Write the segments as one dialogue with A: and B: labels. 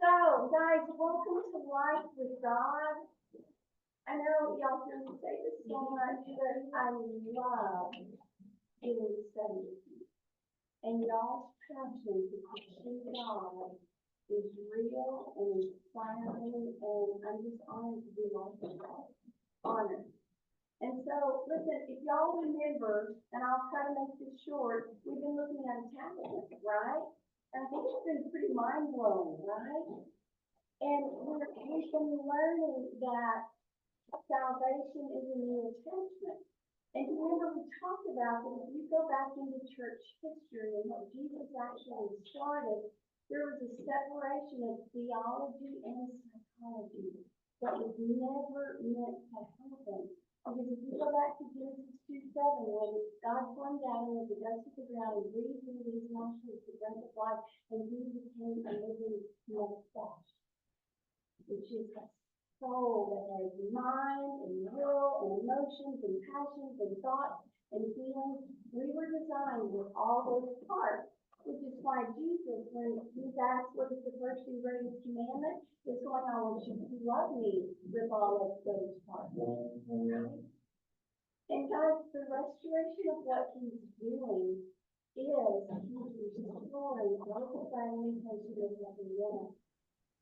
A: So, guys, welcome to Life with God. I know y'all hear me say this so much, but I love doing study with you. And y'all's passion to pursue God is real and inspiring, and I'm just honored to be Life with God. Honored. And so, listen, if y'all remember, and I'll try to make this short, we've been looking at attachment, right? And I think it's been pretty mind-blowing, right? And we've been learning that salvation is a new attachment. And remember, we talked about that if you go back into church history and what Jesus actually started, there was a separation of theology and psychology that was never meant to happen. Because if you go back to Genesis 2:7, when God formed Adam with the dust of the ground and breathed into his nostrils the breath of life, and he became a living flesh, which is a soul that has mind and will and emotions and passions and thoughts and feelings. We were designed with all those parts, which is why Jesus, when he's asked what is the first and greatest commandment, is going, I want you to love me with all of those parts. And guys, the restoration of what he's doing is he's restoring all of that imitation of what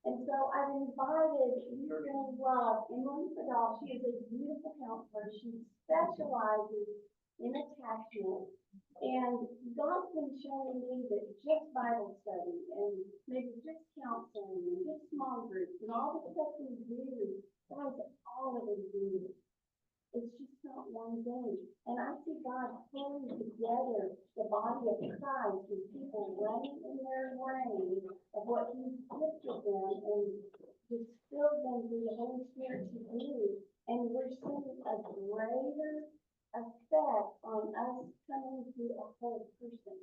A: And so I've invited, you're going to love Emily Fadal. She is a beautiful counselor. She specializes in attachment. And God's been showing me that just Bible study and maybe just counseling and just small groups and all the stuff we do, guys, all of it is needed. It's just not one thing. And I see God pulling together the body of Christ with people running in their brain of what He's gifted them and distill them through the Holy Spirit to do. And we're seeing a greater effect on us coming to a whole person.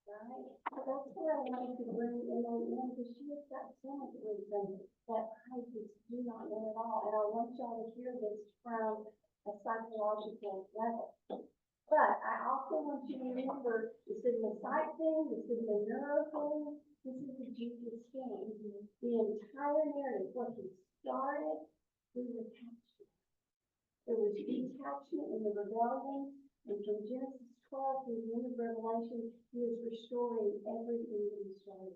A: Right? So that's what I wanted to bring in because she has got so much wisdom that I just do not know at all. And I want y'all to hear this from a psychological level. But I also want you to remember this isn't a sight thing, this isn't a neuro thing, this is a Jesus thing. The entire narrative, what he started, we were attached. There was detachment in the rebellion, and from Genesis 12 through the end of Revelation, he is restoring everything that he started.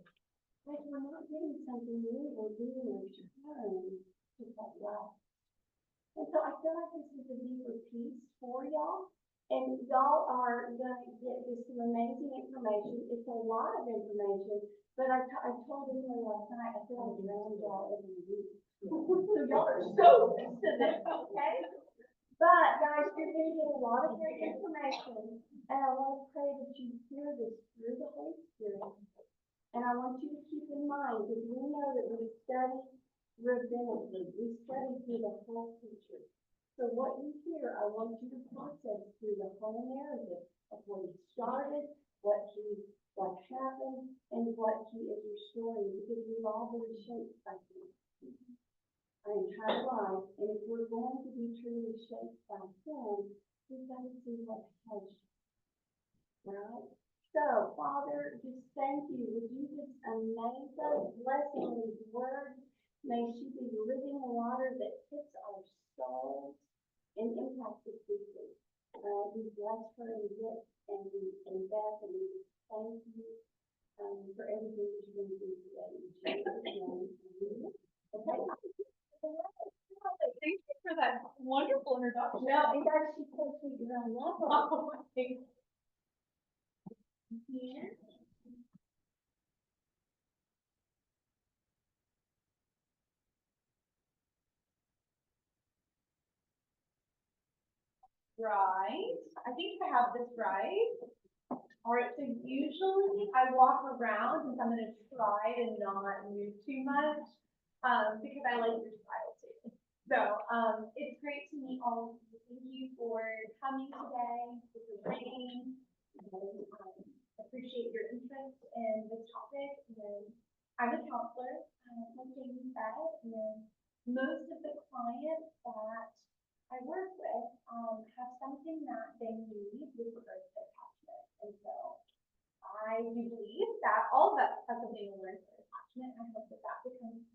A: Like we're not getting something new, we're getting a return to that love. And so I feel like this is a deeper piece for y'all. And y'all are going to get this some amazing information. It's a lot of information, but I told Emily last night, I feel like around y'all every week. So y'all are so used to this, okay? But guys, you're going to get a lot of great information, and I want to pray that you hear this through the Holy Spirit. And I want you to keep in mind, because we know that we study rabbinically, we study through the whole picture. So what you hear, I want you to process through the whole narrative of what he started, what happened, and what he is restoring, because we've all been shaped by him our entire life. And if we're going to be truly shaped by him, we've got to see what has shaped, right? So, Father, just thank you. Would you just amaze us, blessing these words? May she be living water that hits our souls and impacts us deeply. We bless her and Dick and Beth, and we thank you for everything that you're going to do today. In Jesus' name. Okay.
B: Thank you for that wonderful introduction.
A: No, it actually puts me down level.
B: Oh, thanks.
A: Here.
B: Right. I think I have this right. All right, so usually I walk around and I'm going to try to not move too much because I like your style too. So it's great to meet all of you. Thank you for coming today, for training. Appreciate your interest in this topic. And I'm a counselor, like Jamie said, and most of the clients that I work with have something that they need with regards to attachment. And so I do believe that all of us have something to learn for attachment. I hope that that becomes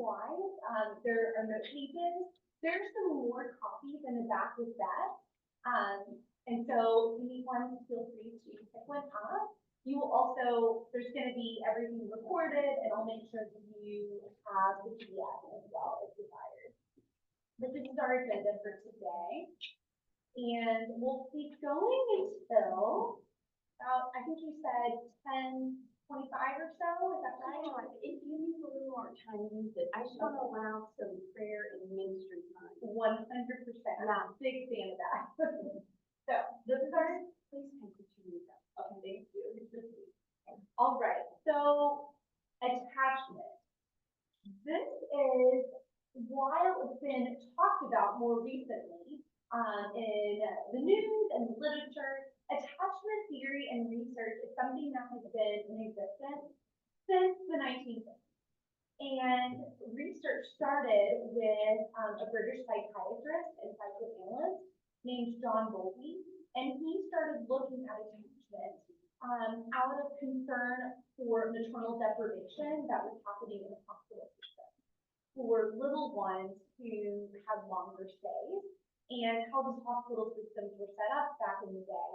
B: wise, there are note pages. There's some more copies in the back with that. And so if you need one, feel free to pick one up. You will also, there's going to be everything recorded, and I'll make sure that you have the PDF as well if desired. But this is our agenda for today. And we'll keep going until about, I think you said 10:25 or so, is that right?
A: If you need a little more time, use it. I just want to allow some prayer and ministry time.
B: 100%. I'm a big fan of that. So, this is our,
A: Please take what you need.
B: okay, thank you. All right, so attachment. This is, while it's been talked about more recently in the news and the literature, attachment theory and research is something that has been in existence since the 1950s. And research started with a British psychiatrist and psychoanalyst named John Bowlby, and he started looking at attachment out of concern for maternal deprivation that was happening in the hospital system for little ones who had longer stays, and how these hospital systems were set up back in the day.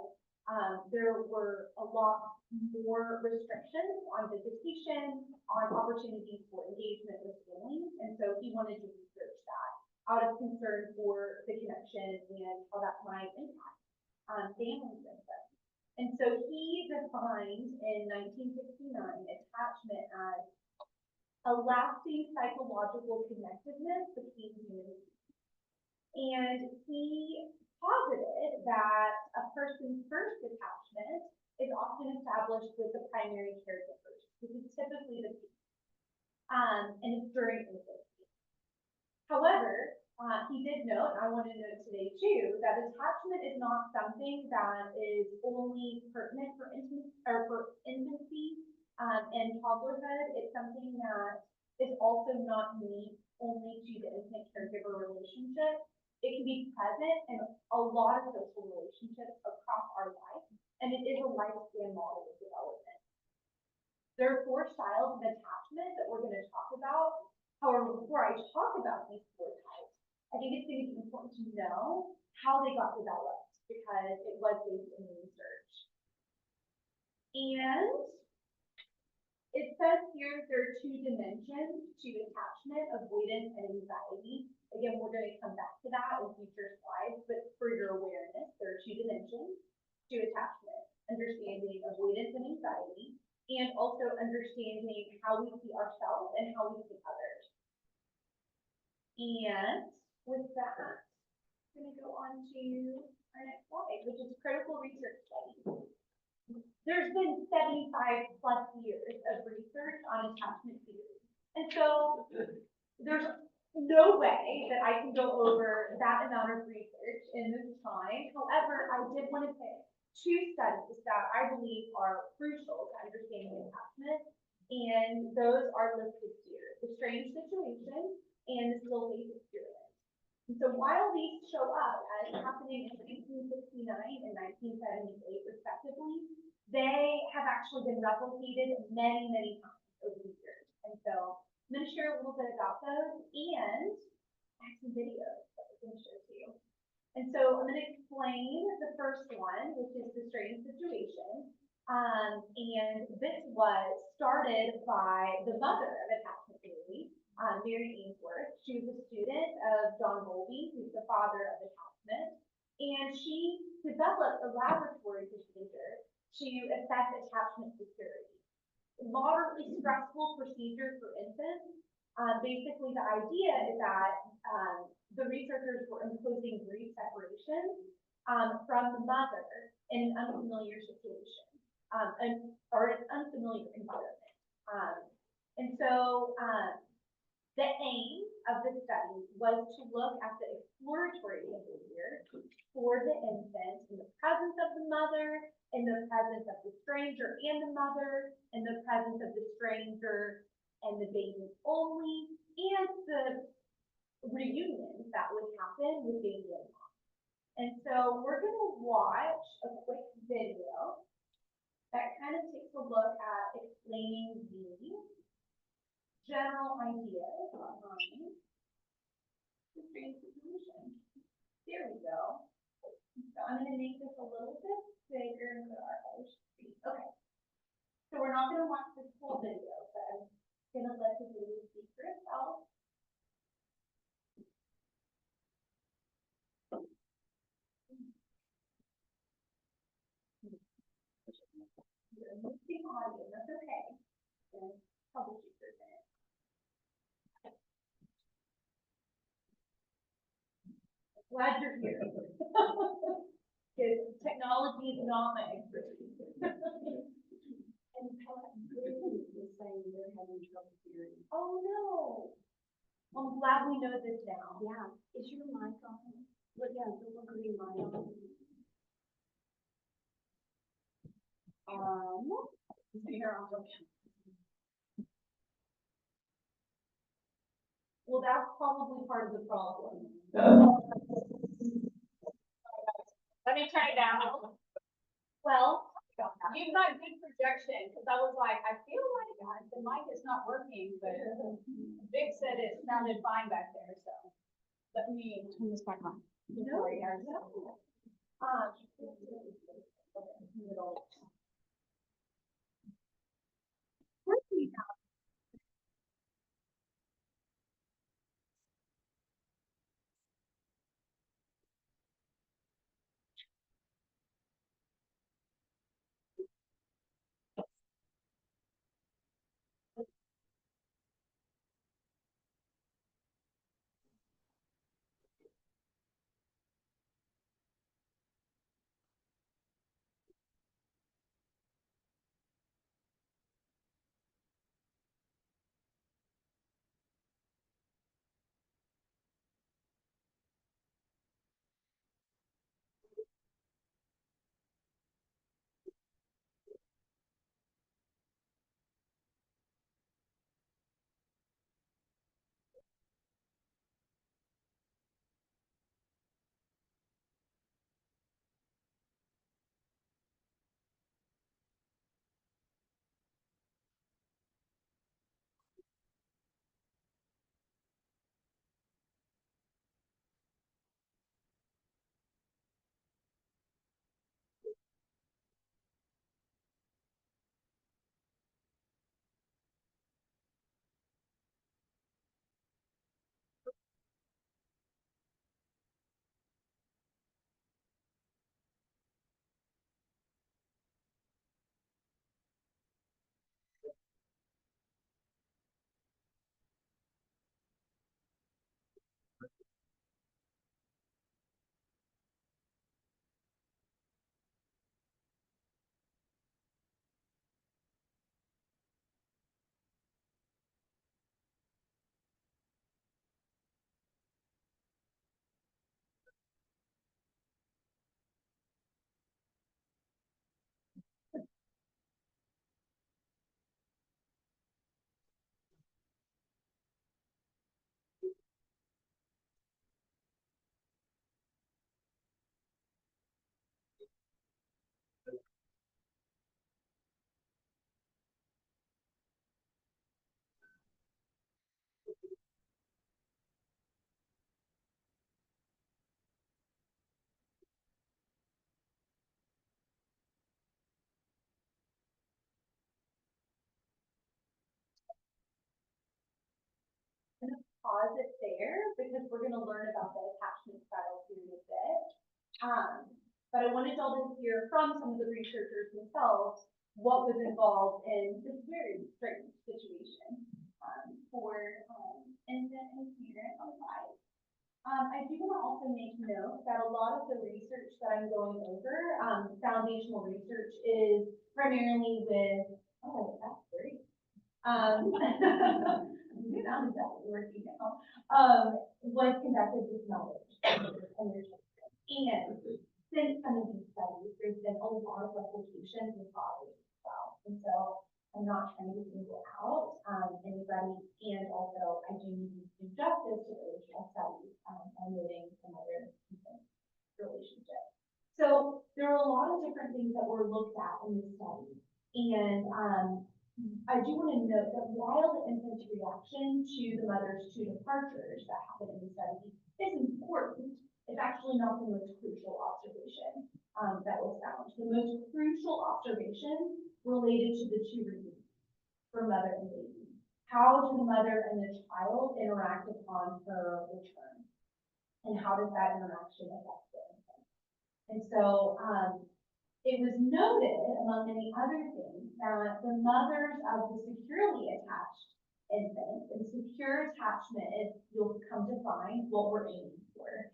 B: There were a lot more restrictions on visitation, on opportunities for engagement with families, and so he wanted to research that out of concern for the connection and how that might impact families and such. And so he defined in 1969 attachment as a lasting psychological connectedness between human beings. And he posited that a person's first attachment is often established with the primary caregivers, which is typically the case, and it's during infancy. However, he did note, and I want to note today too, that attachment is not something that is only pertinent for infancy and toddlerhood. It's something that is also not unique only to the infant caregiver relationship. It can be present in a lot of social relationships across our life, and it is a lifespan model of development. There are 4 styles of attachment that we're going to talk about. However, before I talk about these 4 types, I think it's going to be important to know how they got developed, because it was based in research. And it says here there are 2 dimensions to attachment: avoidance and anxiety. Again, we're going to come back to that in future slides, but for your awareness, there are 2 dimensions to attachment: understanding avoidance and anxiety, and also understanding how we see ourselves and how we see others. And with that, I'm going to go on to our next slide, which is critical research studies. There's been 75+ years of research on attachment theory. And so there's no way that I can go over that amount of research in this time. However, I did want to pick 2 studies that I believe are crucial to understanding attachment, and those are listed here: The Strange Situation and The Still Safe Experience. And so while these show up as happening in 1969 and 1978 respectively, they have actually been replicated many, many times over the years. And so I'm going to share a little bit about those, and I have some videos that we're going to show to you. And so I'm going to explain the first one, which is The Strange Situation. And this was started by the mother of attachment theory, Mary Ainsworth. She was a student of John Bowlby, who's the father of attachment, and she developed a laboratory procedure to assess attachment security. Moderately stressful procedure for infants. Basically, the idea is that the researchers were imposing grief separation from the mother in an unfamiliar situation, or an unfamiliar environment. And so the aim of the study was to look at the exploratory behavior for the infant in the presence of the mother, in the presence of the stranger and the mother, in the presence of the stranger and the baby only, and the reunions that would happen with baby and mom. And so we're going to watch a quick video that kind of takes a look at explaining the general ideas behind a strange situation. There we go. So I'm gonna make this a little bit bigger and put our other screen. Okay. So we're not gonna watch this whole video, but I'm gonna let the video speak for itself. You're missing audio, that's okay. And publish it for a minute. Glad you're here. Because technology is not my expertise.
A: And Brittany was saying they're having trouble hearing.
B: Oh, no. I'm glad we know this now.
A: Yeah, is your mic on? Well, yeah, the little green light on. Here, I'll look.
B: Well, that's probably part of the problem.
C: Let me turn it down.
B: Well,
C: You've got good projection, because I was like, I feel like the mic is not working, but Vic said it sounded fine back there, so. Let me turn this back on.
B: no,
C: Sorry, guys.
B: no. Pause it there because we're going to learn about the attachment styles here in a bit. But I wanted y'all to hear from some of the researchers themselves what was involved in this very strange situation for infant and parent alike. I do want to also make note that a lot of the research that I'm going over, foundational research, is primarily with, oh, that's great. Now it's definitely working now. Was conducted with knowledge and their children. And since some of these studies, there's been a lot of replication with fathers as well. And so I'm not trying to single out anybody, and also I do need to do justice to the original studies by noting some other relationships. So there are a lot of different things that were looked at in this study. And I do want to note that while the infant's reaction reaction to the mother's two departures that happened in the study is important. It's actually not the most crucial observation that was found. The most crucial observation related to the two reasons for mother and baby. How do the mother and the child interact upon her return? And how does that interaction affect the infant? And so it was noted, among many other things, that the mothers of the securely attached infants, and secure attachment is, you'll come to find what we're aiming for.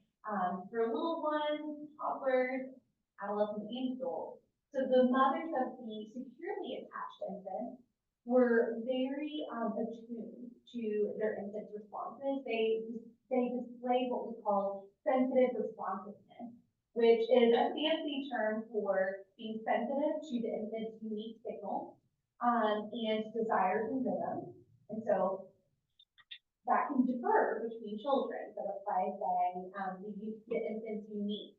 B: For little ones, toddlers, adolescents, and adults. So the mothers of the securely attached infants were very attuned to their infant's responses. They displayed what we call sensitive responsiveness, which is a fancy term for being sensitive to the infant's unique signals and desires and rhythms. And so that can differ between children. So that's why I say the infant's unique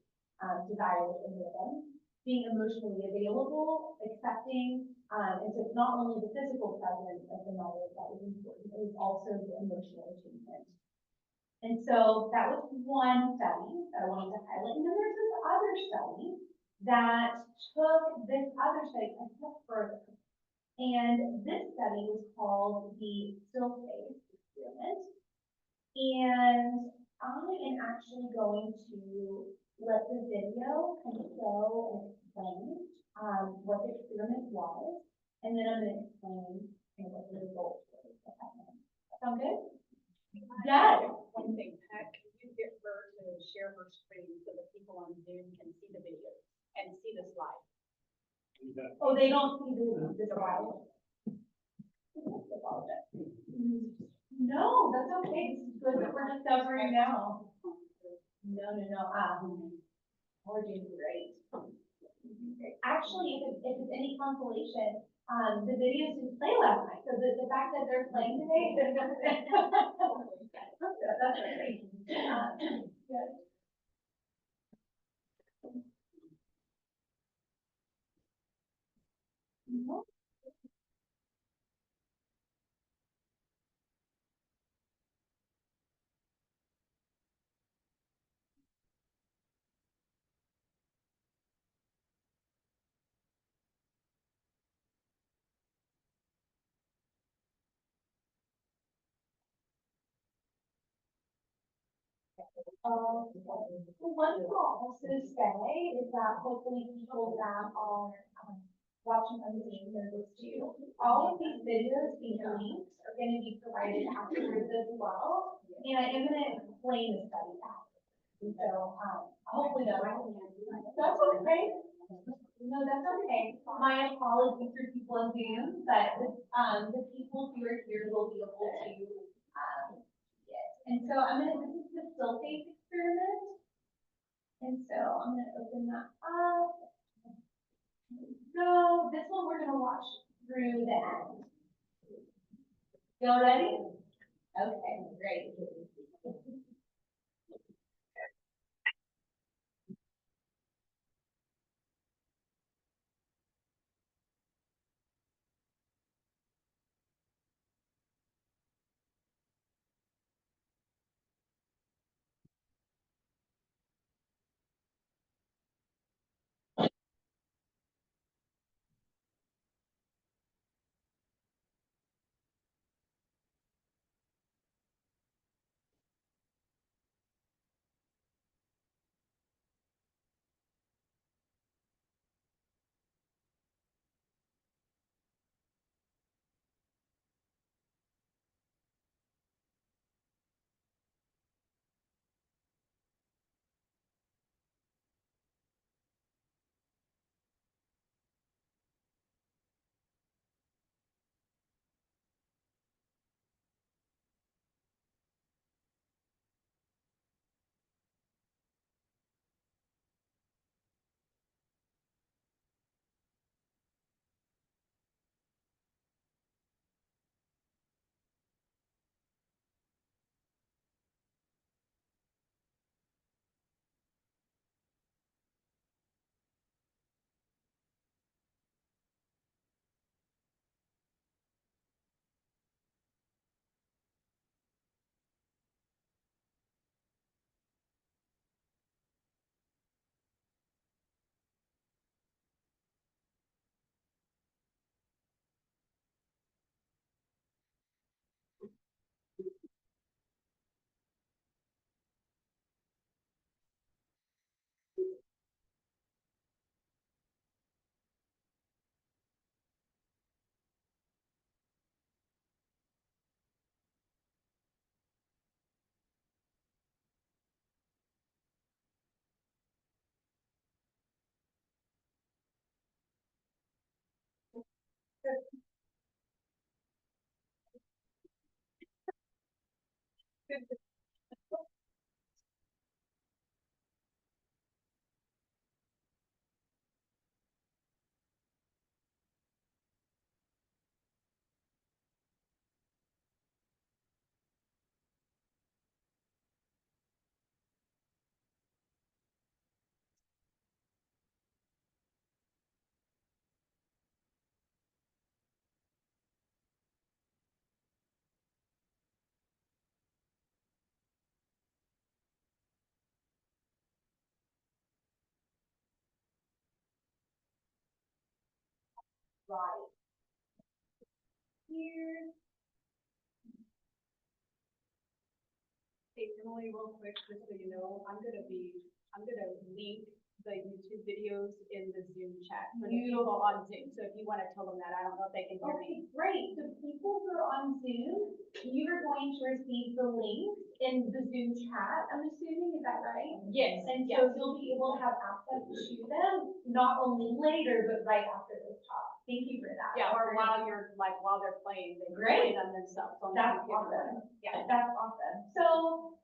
B: desires and rhythms, being emotionally available, accepting, and so it's not only the physical presence of the mother that was important, it was also the emotional attunement. And so that was one study that I wanted to highlight. And then there's this other study that took this other study a step further. And this study was called the Still Face Experiment. And I am actually going to let the video kind of show and explain what the experiment was. And then I'm going to explain kind of what the results were. Sound good? Yes.
C: One thing, Pat, can you get her to share her screen so that people on Zoom can see the video and see the slide?
B: Oh, they don't see the slide. No, that's okay. This is good that we're discovering now. No. We're doing great. Actually, if it's any consolation, the videos didn't play last night. So the fact that they're playing today, that's great. Good. What I'll also say is that hopefully people that are watching on Zoom know this too. All of these videos, these links are going to be provided afterwards as well. And I am going to explain the study after. And so hopefully that's okay. No, that's okay. My apologies for people on Zoom, but the people who are here will be able to and so this is the Still Face experiment. And so I'm going to open that up. So this one we're going to watch through the end. Y'all ready? Okay, great. Right here.
C: Hey, Emily, real quick, just so you know, I'm gonna link the YouTube videos in the Zoom chat for the people on Zoom. So if you wanna tell them that, I don't know if they can hear me.
B: Okay, great. So people who are on Zoom, you are going to receive the links in the Zoom chat. I'm assuming, is that right?
C: Yes,
B: And
C: yes.
B: so you'll be able to have access to them, not only later, but right after this talk. Thank you for that.
C: Yeah, or while they're playing, they can
B: Great.
C: play them themselves on the
B: That's
C: computer.
B: awesome. Yeah, that's awesome. So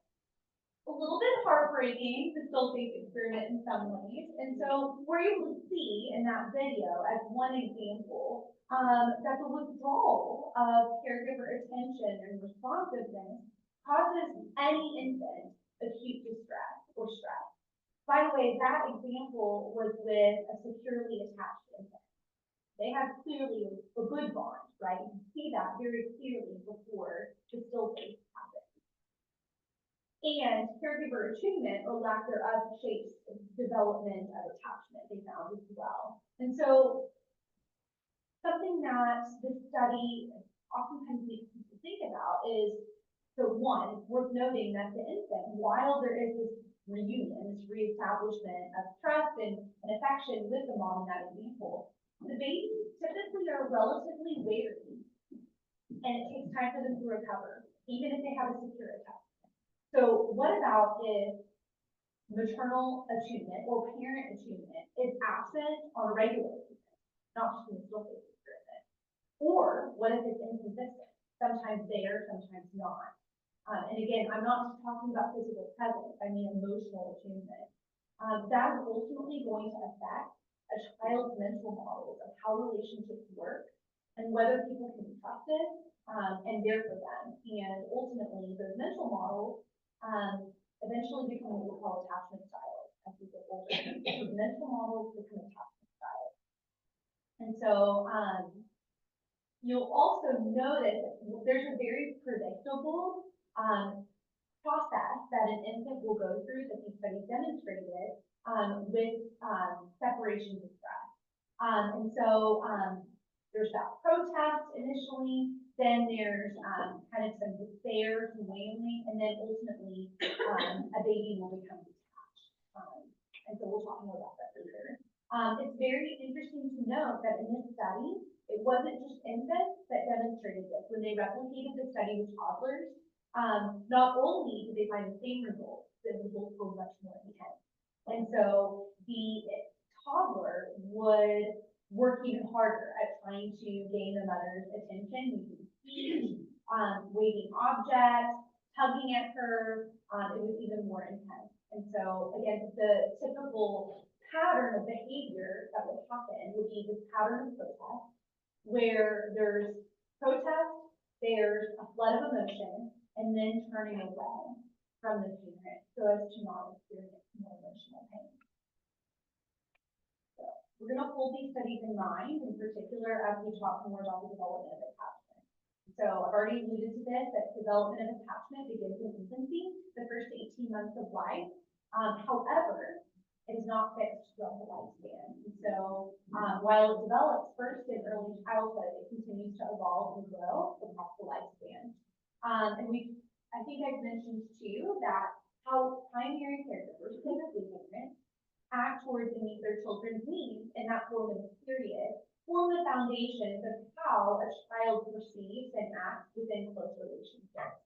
B: a little bit heartbreaking, the Stillface experiment in some ways. And so we're able to see in that video as one example, that the withdrawal of caregiver attention and responsiveness causes any infant acute distress or stress. By the way, that example was with a securely attached infant. They had clearly a good bond, right? You can see that very clearly before the Stillface happened. And caregiver attunement or lack thereof shapes development of attachment, they found as well. And so something that this study oftentimes makes people think about is, so one, worth noting that the infant, while there is this reunion, this reestablishment of trust and affection with the mom in that example, the babies typically are relatively wary, and it takes time for them to recover, even if they have a secure attachment. So what about if maternal attunement or parent attunement is absent on a regular basis, not just in the Stillface experiment? Or what if it's inconsistent? Sometimes there, sometimes not. And again, I'm not just talking about physical presence, I mean emotional attunement. That is ultimately going to affect a child's mental models of how relationships work and whether people can be trusted and there for them. And ultimately, those mental models eventually become what we call attachment styles as we get older. So mental models become attachment styles. And so you'll also notice that there's a very predictable process that an infant will go through that these studies demonstrated with separation distress. And so there's that protest initially, then there's kind of some despair, some wailing, and then ultimately a baby will become detached. And so we'll talk more about that later. It's very interesting to note that in this study, it wasn't just infants that demonstrated this. When they replicated the study with toddlers, not only did they find the same results, the results were much more intense. And so the toddler would work even harder at trying to gain the mother's attention using speech, waving objects, tugging at her. It was even more intense. And so again, the typical pattern of behavior that would happen would be this pattern of protest, where there's protest, there's a flood of emotion, and then turning away from the parent so as to not experience more emotional pain. So we're going to hold these studies in mind, in particular, as we talk more about the development of attachment. So I've already alluded to this, that development of attachment begins in infancy, the first 18 months of life. However, it is not fixed throughout the lifespan. And so while it develops first in early childhood, it continues to evolve and grow across the lifespan. And I think I've mentioned too that how primary caregivers, typically parents, act towards and meet their children's needs in that formative period form the foundations of how a child perceives and acts within close relationships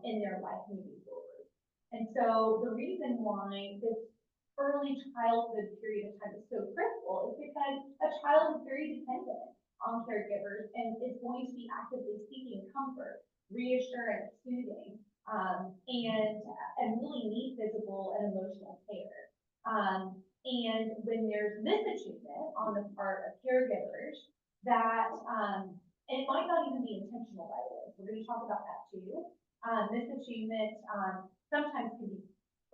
B: in their life moving forward. And so the reason why this early childhood period of time is so critical is because a child is very dependent on caregivers and is going to be actively seeking comfort, reassurance, soothing, and really need physical and emotional care. And when there's misachievement on the part of caregivers, and it might not even be intentional, by the way, we're gonna talk about that too. Misachievement, sometimes can be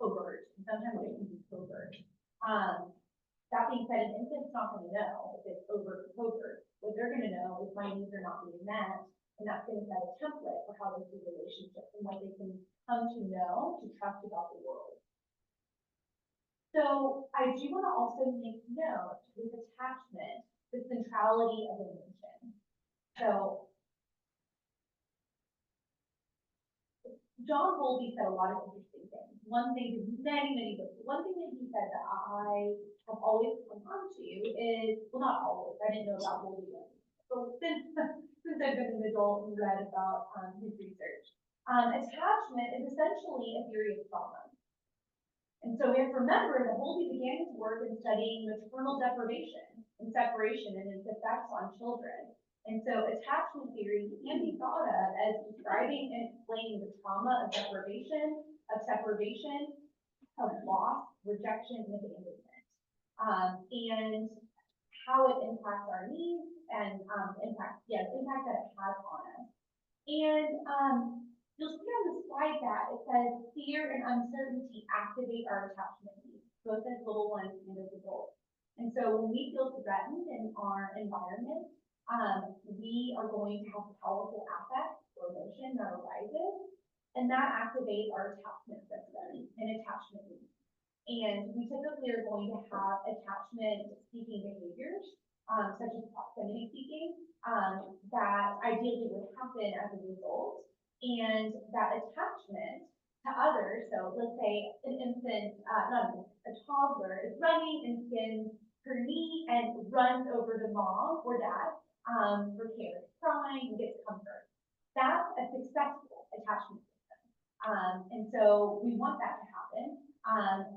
B: overt, and sometimes it can be covert. That being said, an infant's not gonna know if it's overt or covert. What they're gonna know is my needs are not being met, and that's gonna set a template for how they see relationships and what they can come to know, to trust about the world. So I do want to also make note with attachment, the centrality of emotion. So John Bowlby said a lot of interesting things. One thing, many books, one thing that he said that I have always come on to is, well, not always, I didn't know about Bowlby yet. So since I've been an adult and read about his research, attachment is essentially a theory of trauma. And so we have to remember that Bowlby began his work in studying maternal deprivation and separation and its effects on children. And so attachment theory can be thought of as describing and explaining the trauma of deprivation, of separation, of loss, rejection, and abandonment, and how it impacts our needs and impact that it has on us. And you'll see on the slide that it says fear and uncertainty activate our attachment needs, both as little ones and as adults. And so when we feel threatened in our environment, we are going to have powerful affect or emotion that arises, and that activates our attachment system and attachment needs. And we typically are going to have attachment seeking behaviors, such as proximity seeking, that ideally would happen as a result. And that attachment to others, so let's say an infant, a toddler is running and skins her knee and runs over to mom or dad for care, crying and gets comfort. That's a successful attachment system. And so we want that to happen.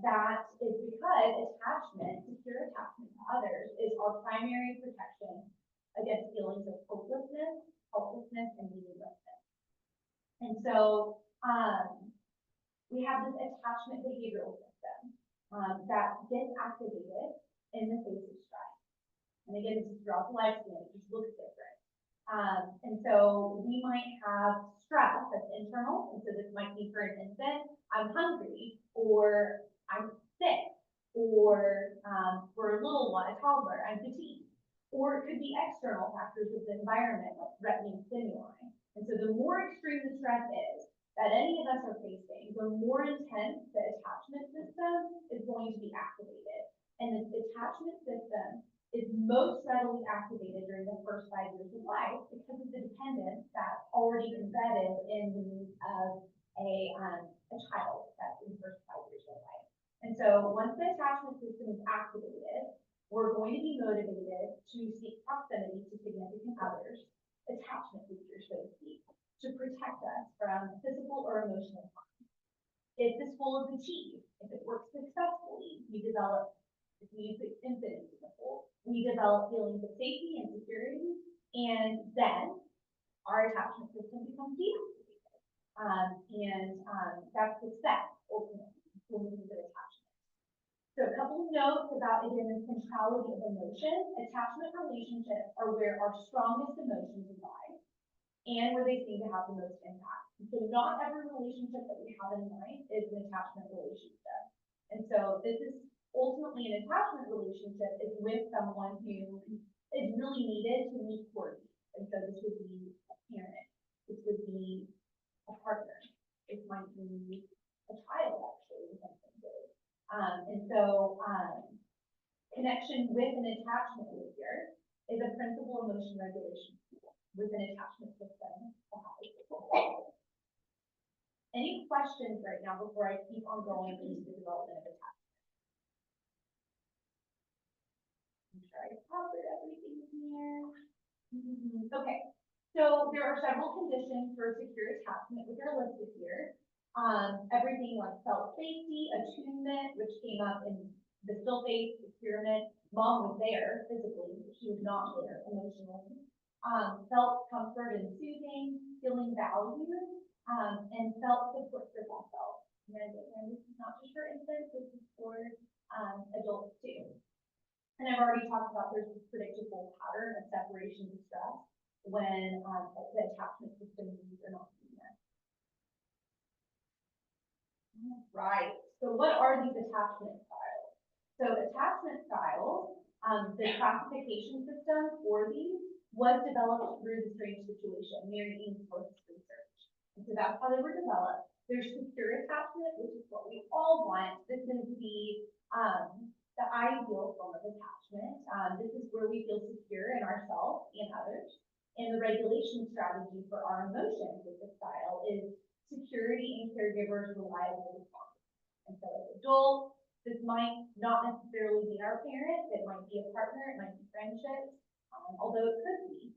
B: That is because attachment, secure attachment to others, is our primary protection against feelings of hopelessness, helplessness, and meaninglessness. And so we have this attachment behavioral system that gets activated in the face of stress. And again, this is throughout the lifespan, it just looks different. And so we might have stress that's internal, and so this might be for an infant, I'm hungry, or I'm sick, or for a little one, a toddler, I'm fatigued. Or it could be external factors of the environment, like threatening stimuli. And so the more extreme the stress is that any of us are facing, the more intense the attachment system is going to be activated. And this attachment system is most readily activated during the first 5 years of life because of the dependence that's already embedded in the needs of a child that's in the first 5 years of life. And so once the attachment system is activated, we're going to be motivated to seek proximity to significant others, attachment features, so to speak, to protect us from physical or emotional harm. If this goal is achieved, if it works successfully, we develop, if we use infant example, we develop feelings of safety and security, and then our attachment system becomes deactivated. That's success, ultimately, when we use attachment. So a couple of notes about, again, the centrality of emotion. Attachment relationships are where our strongest emotions reside and where they seem to have the most impact. So not every relationship that we have in life is an attachment relationship. And so this is ultimately an attachment relationship is with someone who is really needed to meet core needs. And so this would be a parent. This would be a partner. It might be a child, actually, in some cases. And so connection with an attachment figure is a principal emotion regulation tool with an attachment system. Any questions right now before I keep on going into the development of attachment? I'm sure I covered everything here. Okay, so there are several conditions for secure attachment, which are listed here. Everything like self-safety, attunement, which came up in the still-face experiment. Mom was there physically, but she was not there emotionally. Felt comfort and soothing, feeling valued, and felt support for themselves. And this is not just for infants, this is for, adults too. And I've already talked about there's this predictable pattern of separation distress when, the attachment system needs are not being met. Right, so what are these attachment styles? So attachment styles, the classification system for these was developed through the Strange Situation, Mary Ainsworth's research. And so that's how they were developed. There's secure attachment, which is what we all want. This is the ideal form of attachment. This is where we feel secure in ourselves and others. And the regulation strategy for our emotions with this style is security and caregivers reliable response. And so as adults, this might not necessarily be our parents, it might be a partner, it might be friendships, although it could be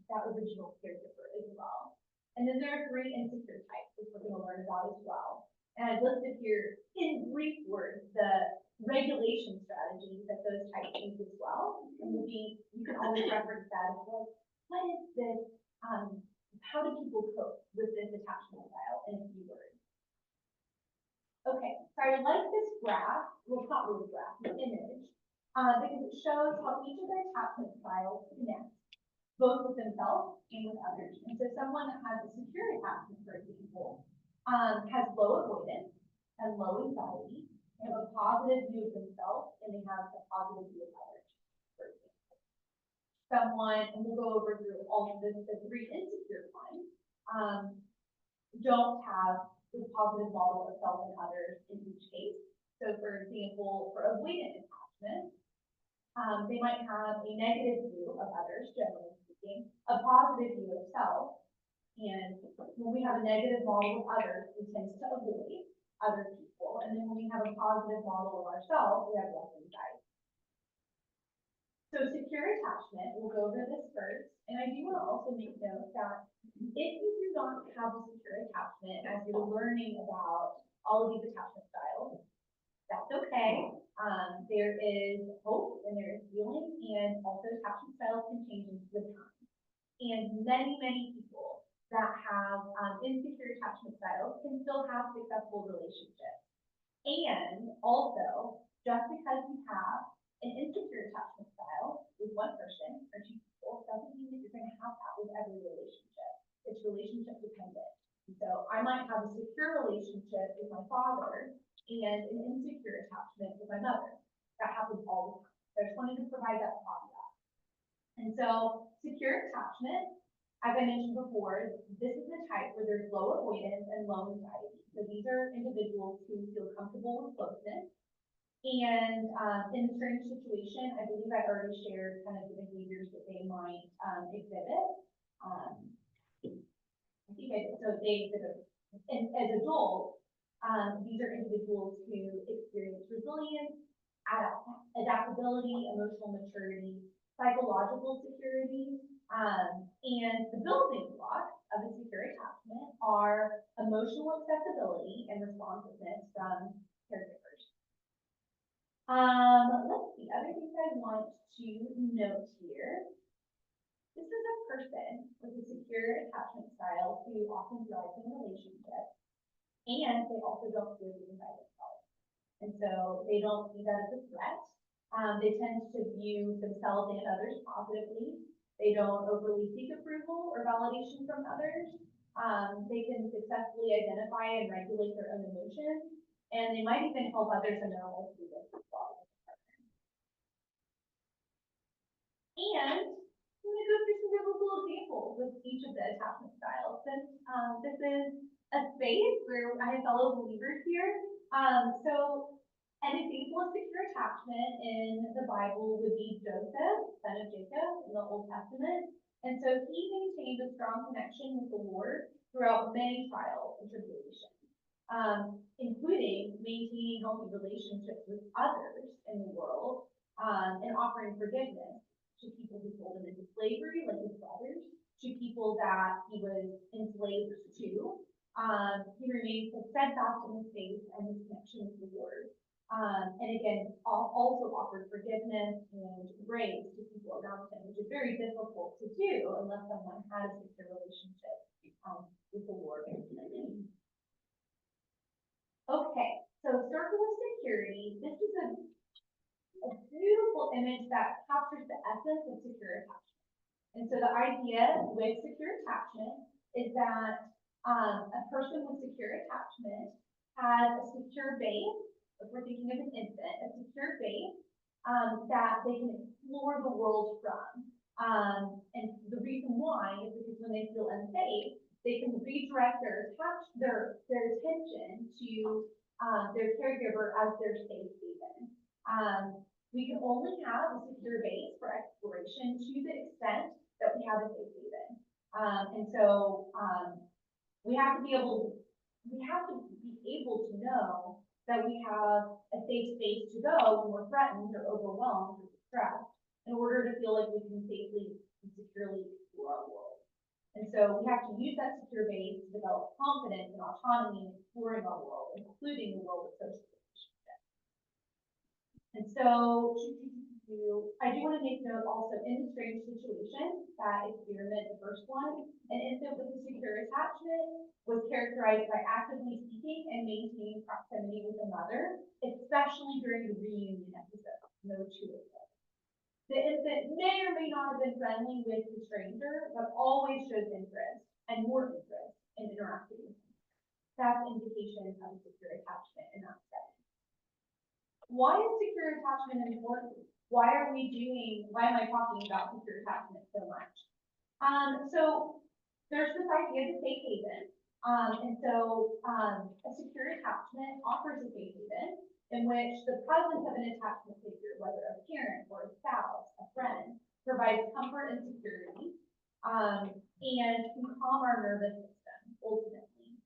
B: that original caregiver as well. And then there are 3 insecure types, which we're going to learn about as well. And I've listed here in brief words the regulation strategies that those types use as well. And you can always reference that as well. What is this? How do people cope with this attachment style in a few words? Okay, so I like this graph, well, it's not really a graph, it's an image, because it shows how each of the attachment styles connect, both with themselves and with others. And so someone that has a secure attachment, for example, has low avoidance and low anxiety, they have a positive view of themselves, and they have a positive view of others, for example. Someone, and we'll go over through all of the 3 insecure ones, don't have the positive model of self and others in each case. So for example, for avoidant attachment, they might have a negative view of others, generally speaking, a positive view of self, and when we have a negative model of others, we tend to avoid other people, and then when we have a positive model of ourselves, we have less anxiety. So secure attachment, we'll go over this first, and I do want to also make note that if you do not have a secure attachment as you're learning about all of these attachment styles, that's okay. There is hope and there is healing, and also attachment styles can change with time. And many people that have insecure attachment styles can still have successful relationships. And also, just because you have an insecure attachment style with one person or 2 people doesn't mean that you're going to have that with every relationship. It's relationship dependent. And so I might have a secure relationship with my father and an insecure attachment with my mother. That happens all the time. So I just wanted to provide that caveat. And so secure attachment, as I mentioned before, this is the type where there's low avoidance and low anxiety. So these are individuals who feel comfortable with closeness. And in the Strange Situation, I believe I already shared kind of the behaviors that they might exhibit. I think so they exhibit, and as adults, these are individuals who experience resilience, adaptability, emotional maturity, psychological security, and the building blocks of a secure attachment are emotional accessibility and responsiveness from caregivers. Let's see, other things I want to note here. This is a person with a secure attachment style who often thrives in relationships, and they also don't fear being by themselves. And so they don't see that as a threat. They tend to view themselves and others positively. They don't overly seek approval or validation from others. They can successfully identify and regulate their own emotions, and they might even help others in their life through this as well. And I'm going to go through some biblical examples with each of the attachment styles. Since this is a space where I have fellow believers here, so an example of secure attachment in the Bible would be Joseph, son of Jacob, in the Old Testament. And so he maintained a strong connection with the Lord throughout many trials and tribulations, including maintaining healthy relationships with others in the world, and offering forgiveness to people who sold him into slavery, like his brothers, to people that he was enslaved to. He remained steadfast in his faith and his connection with the Lord. And again, also offered forgiveness and grace to people around him, which is very difficult to do unless someone had a secure relationship, with the Lord. Okay, so circle of security, this is a beautiful image that captures the essence of secure attachment. And so the idea with secure attachment is that a person with secure attachment has a secure base, if we're thinking of an infant, a secure base that they can explore the world from. And the reason why is because when they feel unsafe, they can redirect their attention to their caregiver as their safe haven. We can only have a secure base for exploration to the extent that we have a safe haven. And so we have to be able to know that we have a safe space to go when we're threatened or overwhelmed or distressed in order to feel like we can safely and securely explore our world. And so we have to use that secure base to develop confidence and autonomy in exploring our world, including the world of social relationships. And so I do want to make note also in the strange situation, that experiment, the first one, an infant with a secure attachment was characterized by actively seeking and maintaining proximity with the mother, especially during the reunion episode. No two of them. The infant may or may not have been friendly with the stranger, but always shows interest and more interest in interacting with him. That's indication of secure attachment in that setting. Why is secure attachment important? Why am I talking about secure attachment so much? So there's this idea of a safe haven. And so a secure attachment offers a safe haven in which the presence of an attachment figure, whether a parent or a spouse, a friend, provides comfort and security, and can calm our nervous system, ultimately,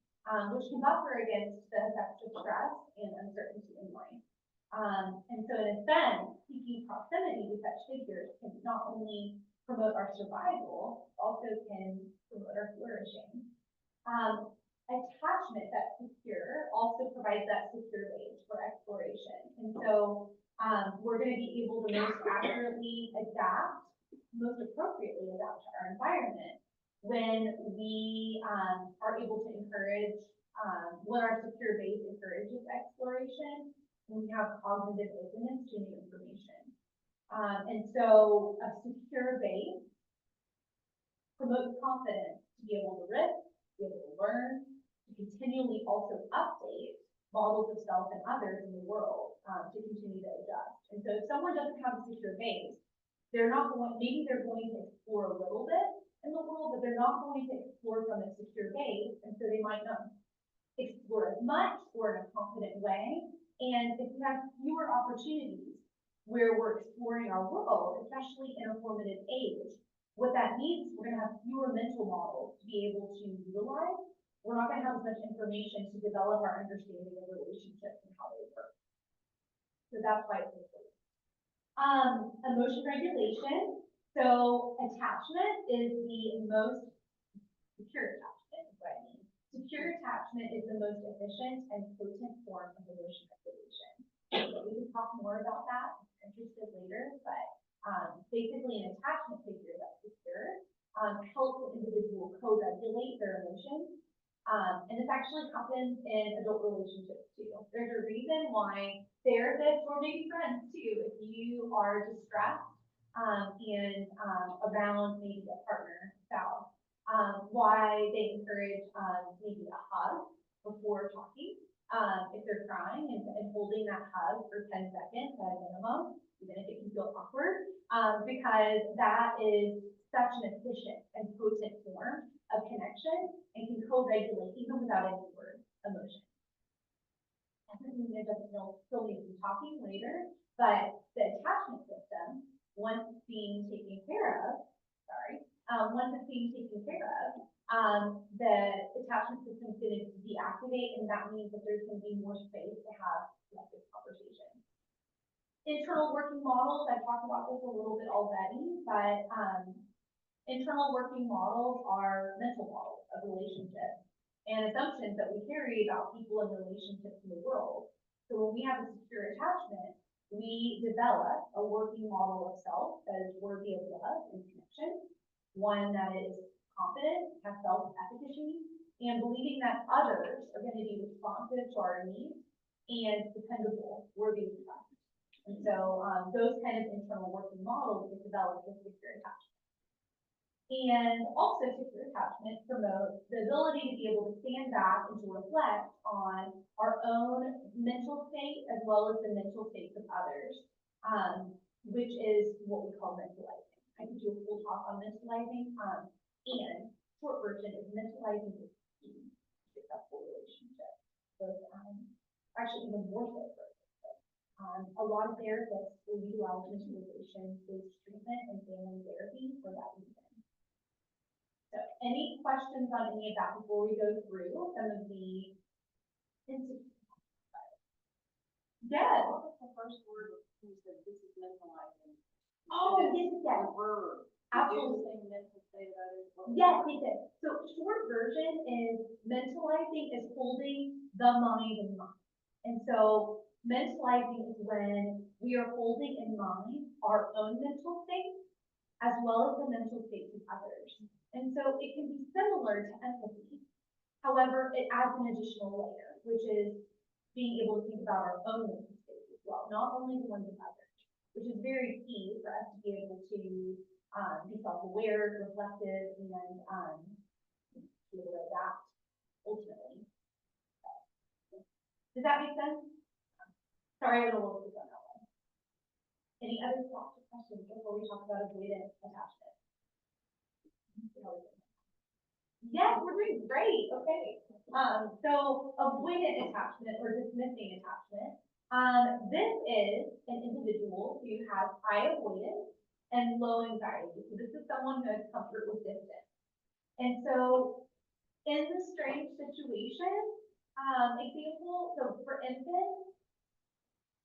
B: which can buffer against the effects of stress and uncertainty in life. And so in a sense, seeking proximity with such figures can not only promote our survival, also can promote our flourishing. Attachment that's secure also provides that secure base for exploration. And so we're going to be able to most accurately adapt, most appropriately adapt to our environment when we are able to encourage, when our secure base encourages exploration, and we have cognitive openness to new information. And so a secure base promotes confidence to be able to risk, to be able to learn, to continually also update models of self and others in the world, to continue to adjust. And so if someone doesn't have a secure base, maybe they're going to explore a little bit in the world, but they're not going to explore from a secure base, and so they might not explore as much or in a confident way. And if we have fewer opportunities where we're exploring our world, especially in a formative age, what that means is we're going to have fewer mental models to be able to utilize. We're not going to have as much information to develop our understanding of relationships and how they work. So that's why it's important. Emotion regulation. So attachment is the most secure attachment, is what I mean. Secure attachment is the most efficient and potent form of emotion regulation. So we can talk more about that if you're interested later, but basically an attachment figure that's secure helps the individual co-regulate their emotions. And this actually happens in adult relationships too. There's a reason why therapists or maybe friends too, if you are distressed and around maybe a partner, spouse, why they encourage maybe a hug before talking, if they're crying, and holding that hug for 10 seconds at a minimum, even if it can feel awkward, because that is such an efficient and potent form of connection and can co-regulate even without any word emotion. Doesn't mean it doesn't still need to be talking later, but the attachment system, once it's being taken care of, the attachment system is going to deactivate, and that means that there's going to be more space to have productive conversation. Internal working models, I've talked about this a little bit already, but internal working models are mental models of relationships and assumptions that we carry about people and relationships in the world. So when we have a secure attachment, we develop a working model of self that is worthy of love and connection, one that is confident, has self-efficacy, and believing that others are going to be responsive to our needs and dependable, worthy of trust. And so those kind of internal working models get developed with secure attachment. And also secure attachment promotes the ability to be able to stand back and to reflect on our own mental state as well as the mental states of others, which is what we call mentalizing. I could do a full talk on mentalizing, and short version is mentalizing is key to successful relationships. So, actually even more so for a lot of therapists will utilize mentalization-based treatment and family therapy for that reason. So any questions on any of that before we go through some of the institutions? Yes.
C: What was the first word you said, this is mentalizing?
B: Oh, yes, yes.
C: The verb.
B: Absolutely.
C: Reducing mental state of others.
B: Yes, it is. So short version is mentalizing is holding the mind in mind. And so mentalizing is when we are holding in mind our own mental state as well as the mental states of others. And so it can be similar to empathy. However, it adds an additional layer, which is being able to think about our own mental states as well, not only the ones of others, which is very key for us to be able to be self-aware, reflective, and be able to adapt ultimately. Does that make sense? Sorry, I was a little bit on that one. Any other thoughts or questions before we talk about avoidant attachment? Yes, we're doing great. Okay. So avoidant attachment or dismissing attachment. This is an individual who has high avoidance and low anxiety. So this is someone who has comfort with distance. And so in the strange situation, example, so for infants,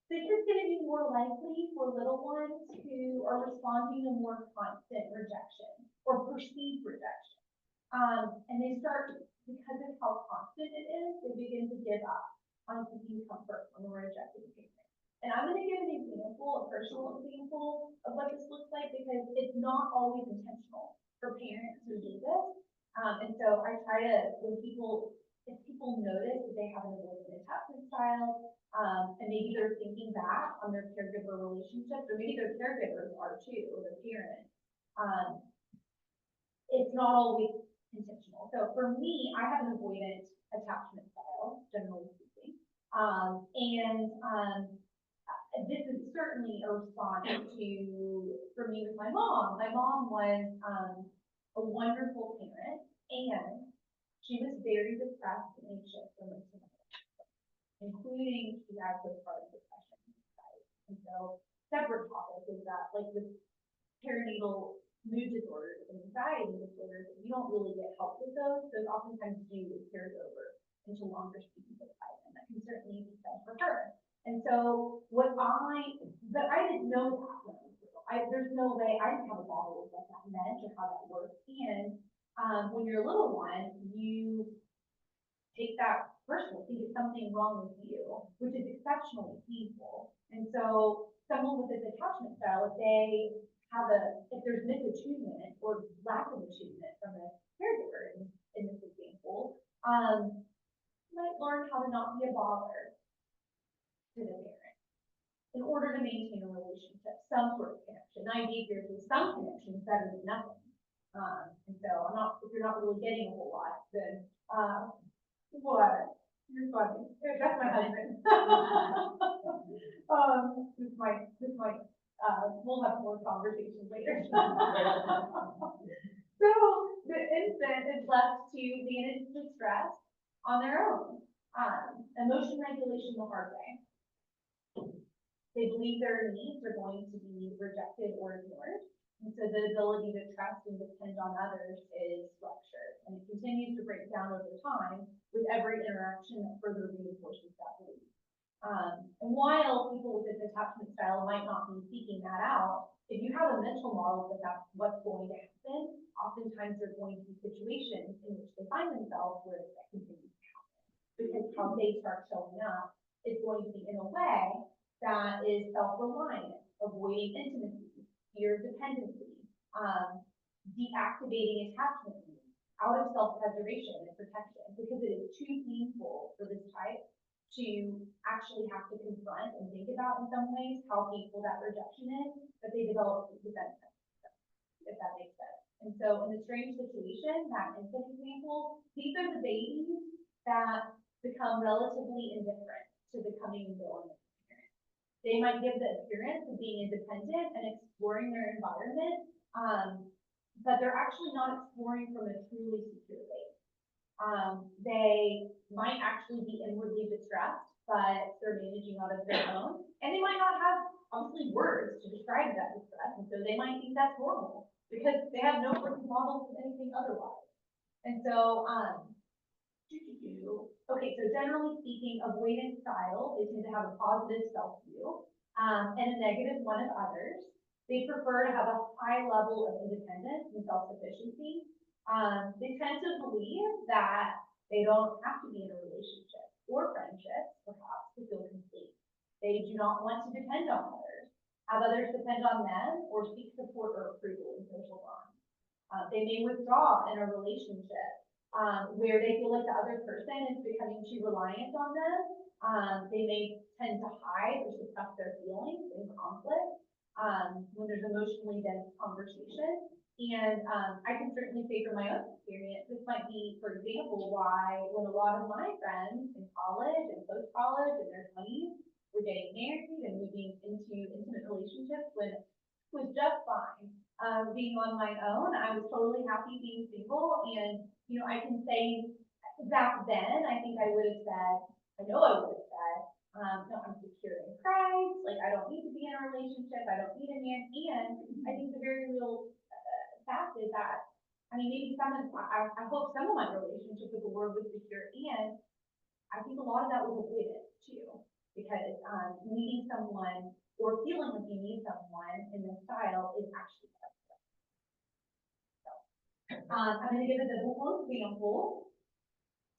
B: this is going to be more likely for little ones who are responding to more constant rejection or perceived rejection. And they start, because of how constant it is, they begin to give up on seeking comfort from a rejected parent. And I'm going to give an example, a personal example of what this looks like because it's not always intentional for parents who do this. And so I try to, if people notice that they have an avoidant attachment style, and maybe they're thinking back on their caregiver relationships, or maybe their caregivers are too, or their parents. It's not always intentional. So for me, I have an avoidant attachment style, generally speaking. This is certainly a response to, for me with my mom. My mom was a wonderful parent, and she was very depressed and anxious for most of my life, including she had postpartum depression. And so separate topic is that, like with perinatal mood disorders and anxiety disorders, if you don't really get help with those oftentimes do carry over into longer speaking of life, and that can certainly be said for her. And so but I didn't know that when I was little. There's no way, I didn't have a model of what that meant or how that works. And when you're a little one, you take that personal, think it's something wrong with you, which is exceptionally painful. And so someone with this attachment style, if there's misattunement or lack of attunement from a caregiver in this example, you might learn how to not be a bother to the parent in order to maintain a relationship, some sort of connection. 98 years is some connection is better than nothing. And so if you're not really getting a whole lot, then what? You're funny. That's my husband. We'll have more conversations later. So the infant is left to manage the stress on their own. Emotion regulation the hard way. They believe their needs are going to be rejected or ignored. And so the ability to trust and depend on others is ruptured. And it continues to break down over time with every interaction that further reinforces that belief. And while people with this attachment style might not be seeking that out, if you have a mental model that that's what's going to happen, oftentimes there are going to be situations in which they find themselves where that continues to happen. Because how they start showing up is going to be in a way that is self-reliant, avoiding intimacy, fear of dependency, deactivating attachment needs, out of self-preservation and protection, because it is too painful for this type to actually have to confront and think about in some ways how painful that rejection is, that they develop defense mechanisms, if that makes sense. And so in the strange situation, that infant example, these are the babies that become relatively indifferent to becoming independent parents. They might give the appearance of being independent and exploring their environment, but they're actually not exploring from a truly secure base. They might actually be inwardly distressed, but they're managing out of their own, and they might not have obviously words to describe that distress, and so they might think that's normal because they have no models of anything otherwise. And so, okay, so generally speaking, avoidant style, they tend to have a positive self-view, and a negative one of others. They prefer to have a high level of independence and self-sufficiency. They tend to believe that they don't have to be in a relationship or friendship, perhaps, to feel complete. They do not want to depend on others, have others depend on them, or seek support or approval in social bonds. They may withdraw in a relationship where they feel like the other person is becoming too reliant on them. They may tend to hide or suppress their feelings in conflict when there's emotionally dense conversation. And I can certainly say from my own experience, this might be, for example, why when a lot of my friends in college and post-college in their 20s were getting married and moving into intimate relationships when it was just fine. Being on my own, I was totally happy being single. And, you know, I can say back then, I think I would have said, I know I would have said, no, I'm secure in Christ. Like, I don't need to be in a relationship. I don't need a man. And I think the very real fact is that, I mean, maybe I hope some of my relationship with the Lord was secure, and I think a lot of that was avoided too, because needing someone or feeling like you need someone in this style is actually quite good. So, I'm going to give a biblical example.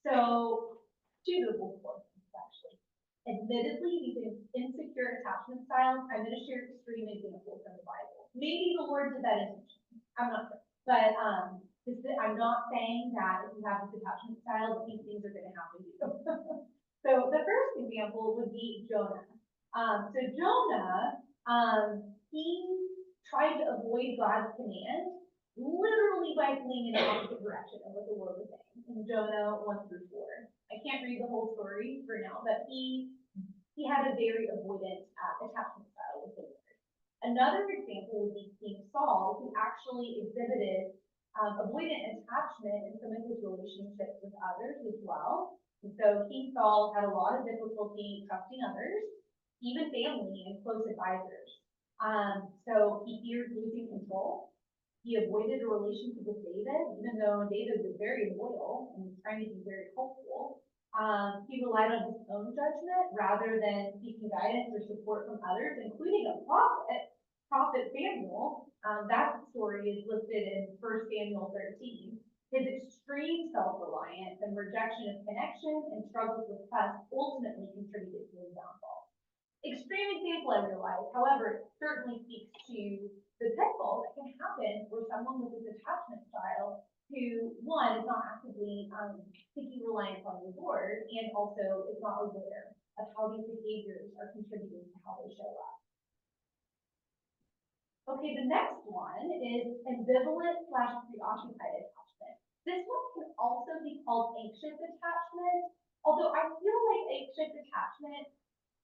B: So, two biblical examples actually. Admittedly, these insecure attachment styles, I'm going to share extreme examples from the Bible. Maybe the Lord did that intentionally. I'm not sure. But I'm not saying that if you have this attachment style, that these things are going to happen to you. So the first example would be Jonah. So Jonah, he tried to avoid God's command, literally by fleeing in the opposite direction of what the Lord was saying in Jonah 1 through 4. I can't read the whole story for now, but he had a very avoidant attachment style with the Lord. Another example would be King Saul, who actually exhibited avoidant attachment in some of his relationships with others as well. And so King Saul had a lot of difficulty trusting others, even family and close advisors. So he feared losing control. He avoided a relationship with David, even though David was very loyal and was trying to be very hopeful. He relied on his own judgment rather than seeking guidance or support from others, including a prophet Samuel. That story is listed in 1 Samuel 13. His extreme self-reliance and rejection of connection and struggles with trust ultimately contributed to his downfall. Extreme example, I realize. However, it certainly speaks to the pitfall that can happen for someone with this attachment style who, one, is not actively seeking reliance on the Lord, and also is not aware of how these behaviors are contributing to how they show up. Okay, the next one is ambivalent/preoccupied attachment. This one can also be called anxious attachment, although I feel like anxious attachment,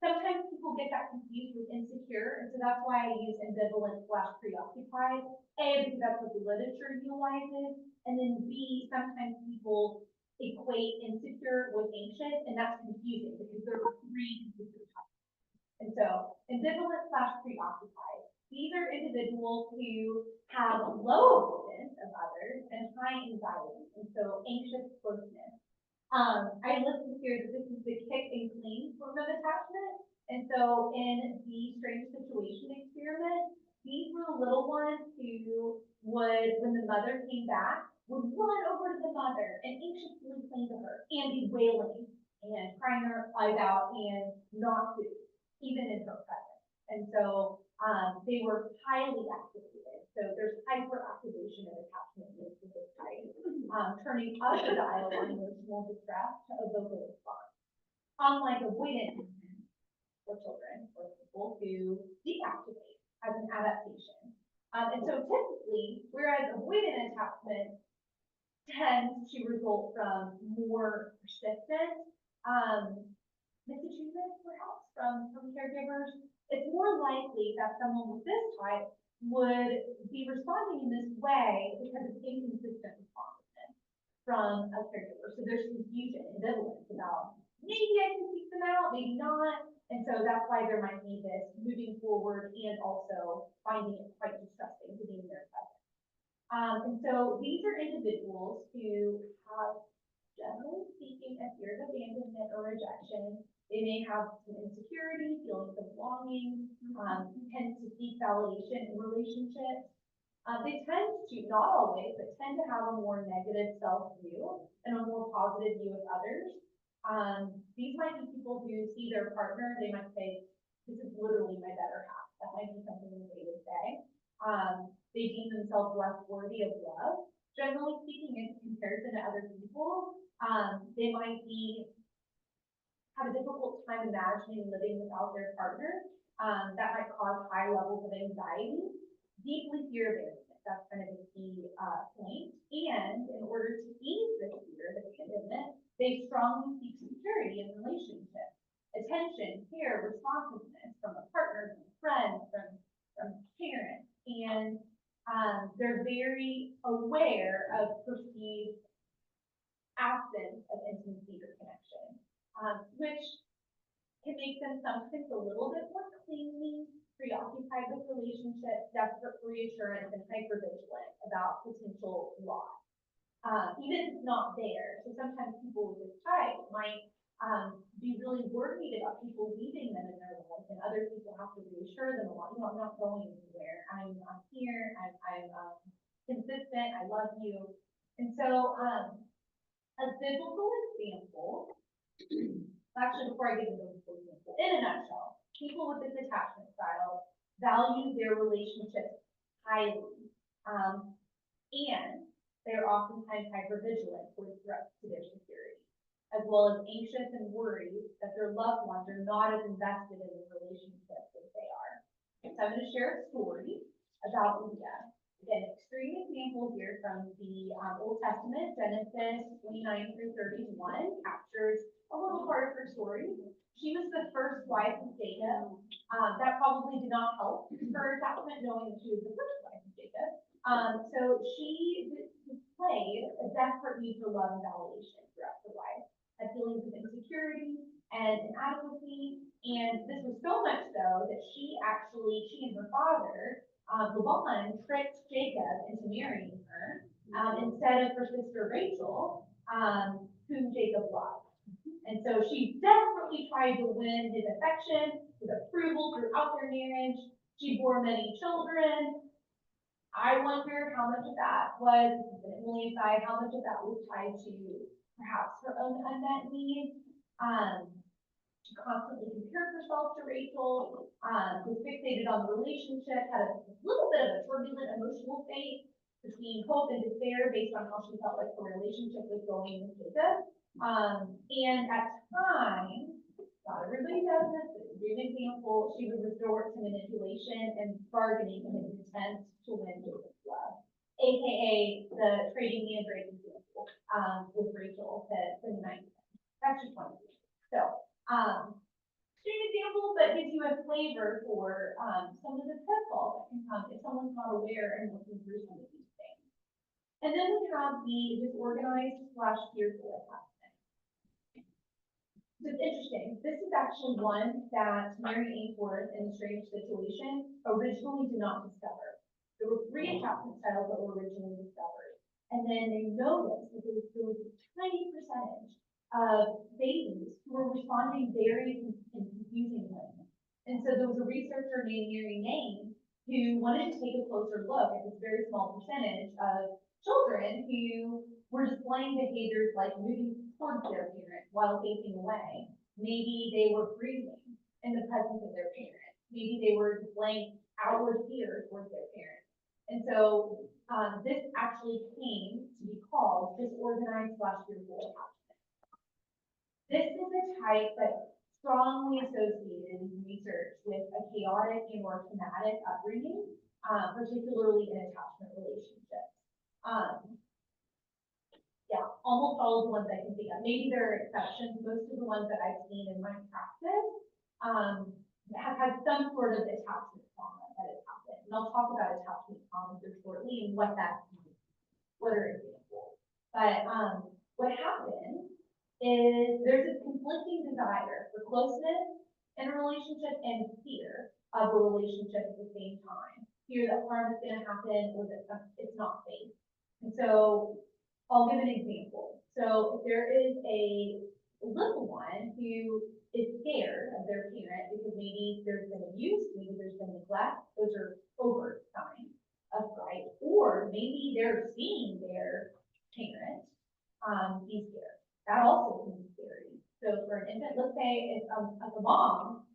B: sometimes people get that confused with insecure, and so that's why I use ambivalent/preoccupied. A, because that's what the literature utilizes, and then B, sometimes people equate insecure with anxious, and that's confusing because there are three insecure types. And so, ambivalent/preoccupied. These are individuals who have low avoidance of others and high anxiety, and so anxious closeness. I listed here that this is the kick and cling form of attachment. And so in the strange situation experiment, these were the little ones who would, when the mother came back, would run over to the mother and anxiously cling to her and be wailing and crying her eyes out and not food, even in her presence. And so, they were highly activated. So there's hyperactivation of attachment with this type, turning up the dial on emotional distress to evoke a response. Unlike avoidant for children or people who deactivate as an adaptation. And so typically, whereas avoidant attachment tends to result from more persistent mistreatment, perhaps, from caregivers, it's more likely that someone with this type would be responding in this way because it's inconsistent responsiveness from a caregiver. So there's confusion, ambivalence about maybe I can seek them out, maybe not. And so that's why there might be this moving forward and also finding it quite distressing to be in their presence. And so these are individuals who have, generally speaking, a fear of abandonment or rejection. They may have some insecurity, feelings of longing, tend to seek validation in relationships. They tend to, not always, but tend to have a more negative self-view and a more positive view of others. These might be people who see their partner, they might say, this is literally my better half. That might be something that they would say. They deem themselves less worthy of love. Generally speaking, in comparison to other people, they might have a difficult time imagining living without their partner. That might cause high levels of anxiety, deeply fear abandonment. That's kind of a key point. And in order to ease this fear of abandonment, they strongly seek security in relationships, attention, care, responsiveness from a partner, from a friend, from parents. And they're very aware of perceived absence of intimacy or connection, which can make them sometimes a little bit more clingy, preoccupied with relationships, desperate for reassurance, and hypervigilant about potential loss. Even if it's not there. So sometimes people with this type might be really worried about people leaving them in their life, and other people have to reassure them a lot. I'm not going anywhere. I'm here. I'm consistent. I love you. And so a biblical example, actually before I give a biblical example, in a nutshell, people with this attachment style value their relationships highly, and they're oftentimes hypervigilant towards threats to their security, as well as anxious and worried that their loved ones are not as invested in the relationship as they are. So I'm going to share a story about Leah. Again, extreme example here from the Old Testament, Genesis 29 through 31, captures a little part of her story. She was the first wife of Jacob. That probably did not help her attachment, knowing that she was the first wife of Jacob. So she displayed a desperate need for love and validation throughout her life, had feelings of insecurity and inadequacy. And this was so much so that she and her father, Laban, tricked Jacob into marrying her instead of her sister Rachel, whom Jacob loved. And so she desperately tried to win his affection, his approval throughout their marriage. She bore many children. I wonder how much of that was, Emily aside, how much of that was tied to perhaps her own unmet needs. She constantly compared herself to Rachel, was fixated on the relationship, had a little bit of a turbulent emotional state between hope and despair based on how she felt like her relationship was going with Jacob. And at times, not everybody does this, but to give an example, she would resort to manipulation and bargaining in an intent to win Jacob's love, aka the trading the embrace example with Rachel to unite them. That's just one example. So, extreme example, but gives you a flavor for some of the pitfalls that can come if someone's not aware and looking through some of these things. And then we have the disorganized / fearful attachment. So it's interesting. This is actually one that Mary Ainsworth in Strange Situation originally did not discover. There were 3 attachment styles that were originally discovered. And then they noticed that there was a tiny percentage of babies who were responding very confusing ways. And so there was a researcher named Mary Nain who wanted to take a closer look at this very small percentage of children who were displaying behaviors like moving towards their parent while facing away. Maybe they were freezing in the presence of their parent. Maybe they were displaying outward fear towards their parent. And so, this actually came to be called disorganized/fearful attachment. This is a type that's strongly associated in research with a chaotic and or traumatic upbringing, particularly in attachment relationships. Yeah, almost all of the ones I can think of. Maybe there are exceptions. Most of the ones that I've seen in my practice have had some sort of attachment trauma that has happened. And I'll talk about attachment trauma here shortly and what are examples. But what happens is there's a conflicting desire for closeness in a relationship and fear of a relationship at the same time. Fear that harm is going to happen or that it's not safe. And so I'll give an example. So if there is a little one who is scared of their parent because maybe there's been abuse, maybe there's been neglect, those are overt signs of fright, or maybe they're seeing their parent be scared. That also can be scary. So for an infant, let's say if a mom,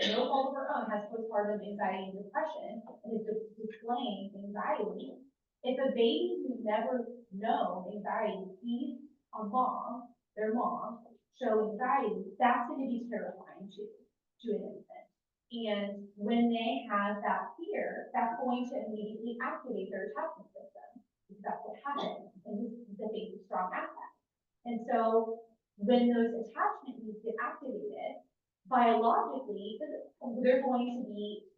B: no fault of her own, has postpartum anxiety and depression and is displaying anxiety. If a baby who's never known anxiety sees a mom, their mom, show anxiety, that's going to be terrifying to an infant. And when they have that fear, that's going to immediately activate their attachment system. Because that's what happens. And this is the baby's strong asset. And so when those attachment needs get activated, biologically, they're going to be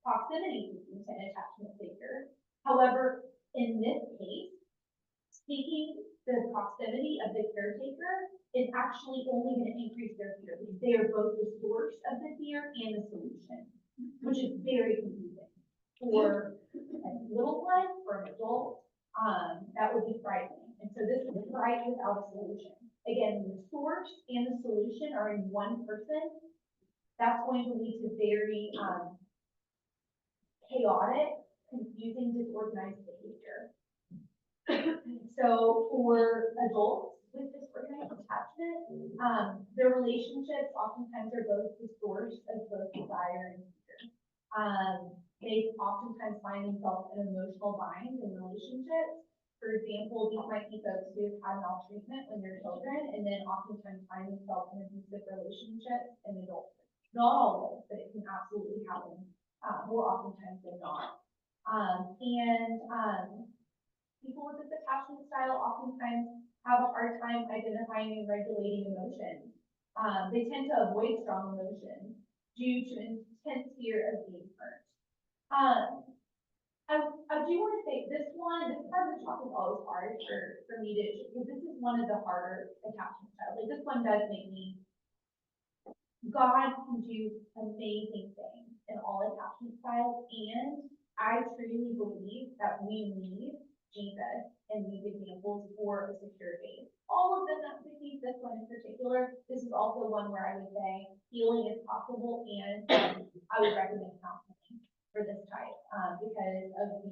B: proximity seeking to an attachment figure. However, in this case, seeking the proximity of the caretaker is actually only going to increase their fear because they are both the source of the fear and the solution, which is very confusing for a little one, for an adult. That would be frightening. And so this is fright without a solution. Again, the source and the solution are in one person. That's going to lead to very chaotic, confusing, disorganized behavior. So for adults with disorganized attachment, their relationships oftentimes are both the source of both desire and fear. They oftentimes find themselves in emotional binds in relationships. For example, these might be folks who have had maltreatment when they're children and then oftentimes find themselves in abusive relationships in adulthood. Not always, but it can absolutely happen more oftentimes than not. People with this attachment style oftentimes have a hard time identifying and regulating emotions. They tend to avoid strong emotions due to intense fear of being hurt. I do want to say this part of the talk is always hard for me to, because this is one of the harder attachment styles. Like this one does make me, God can do amazing things in all attachment styles, and I truly believe that we need Jesus and these examples for a secure base. All of them, not the case, this one in particular, this is also one where I would say healing is possible, and I would recommend counseling for this type because of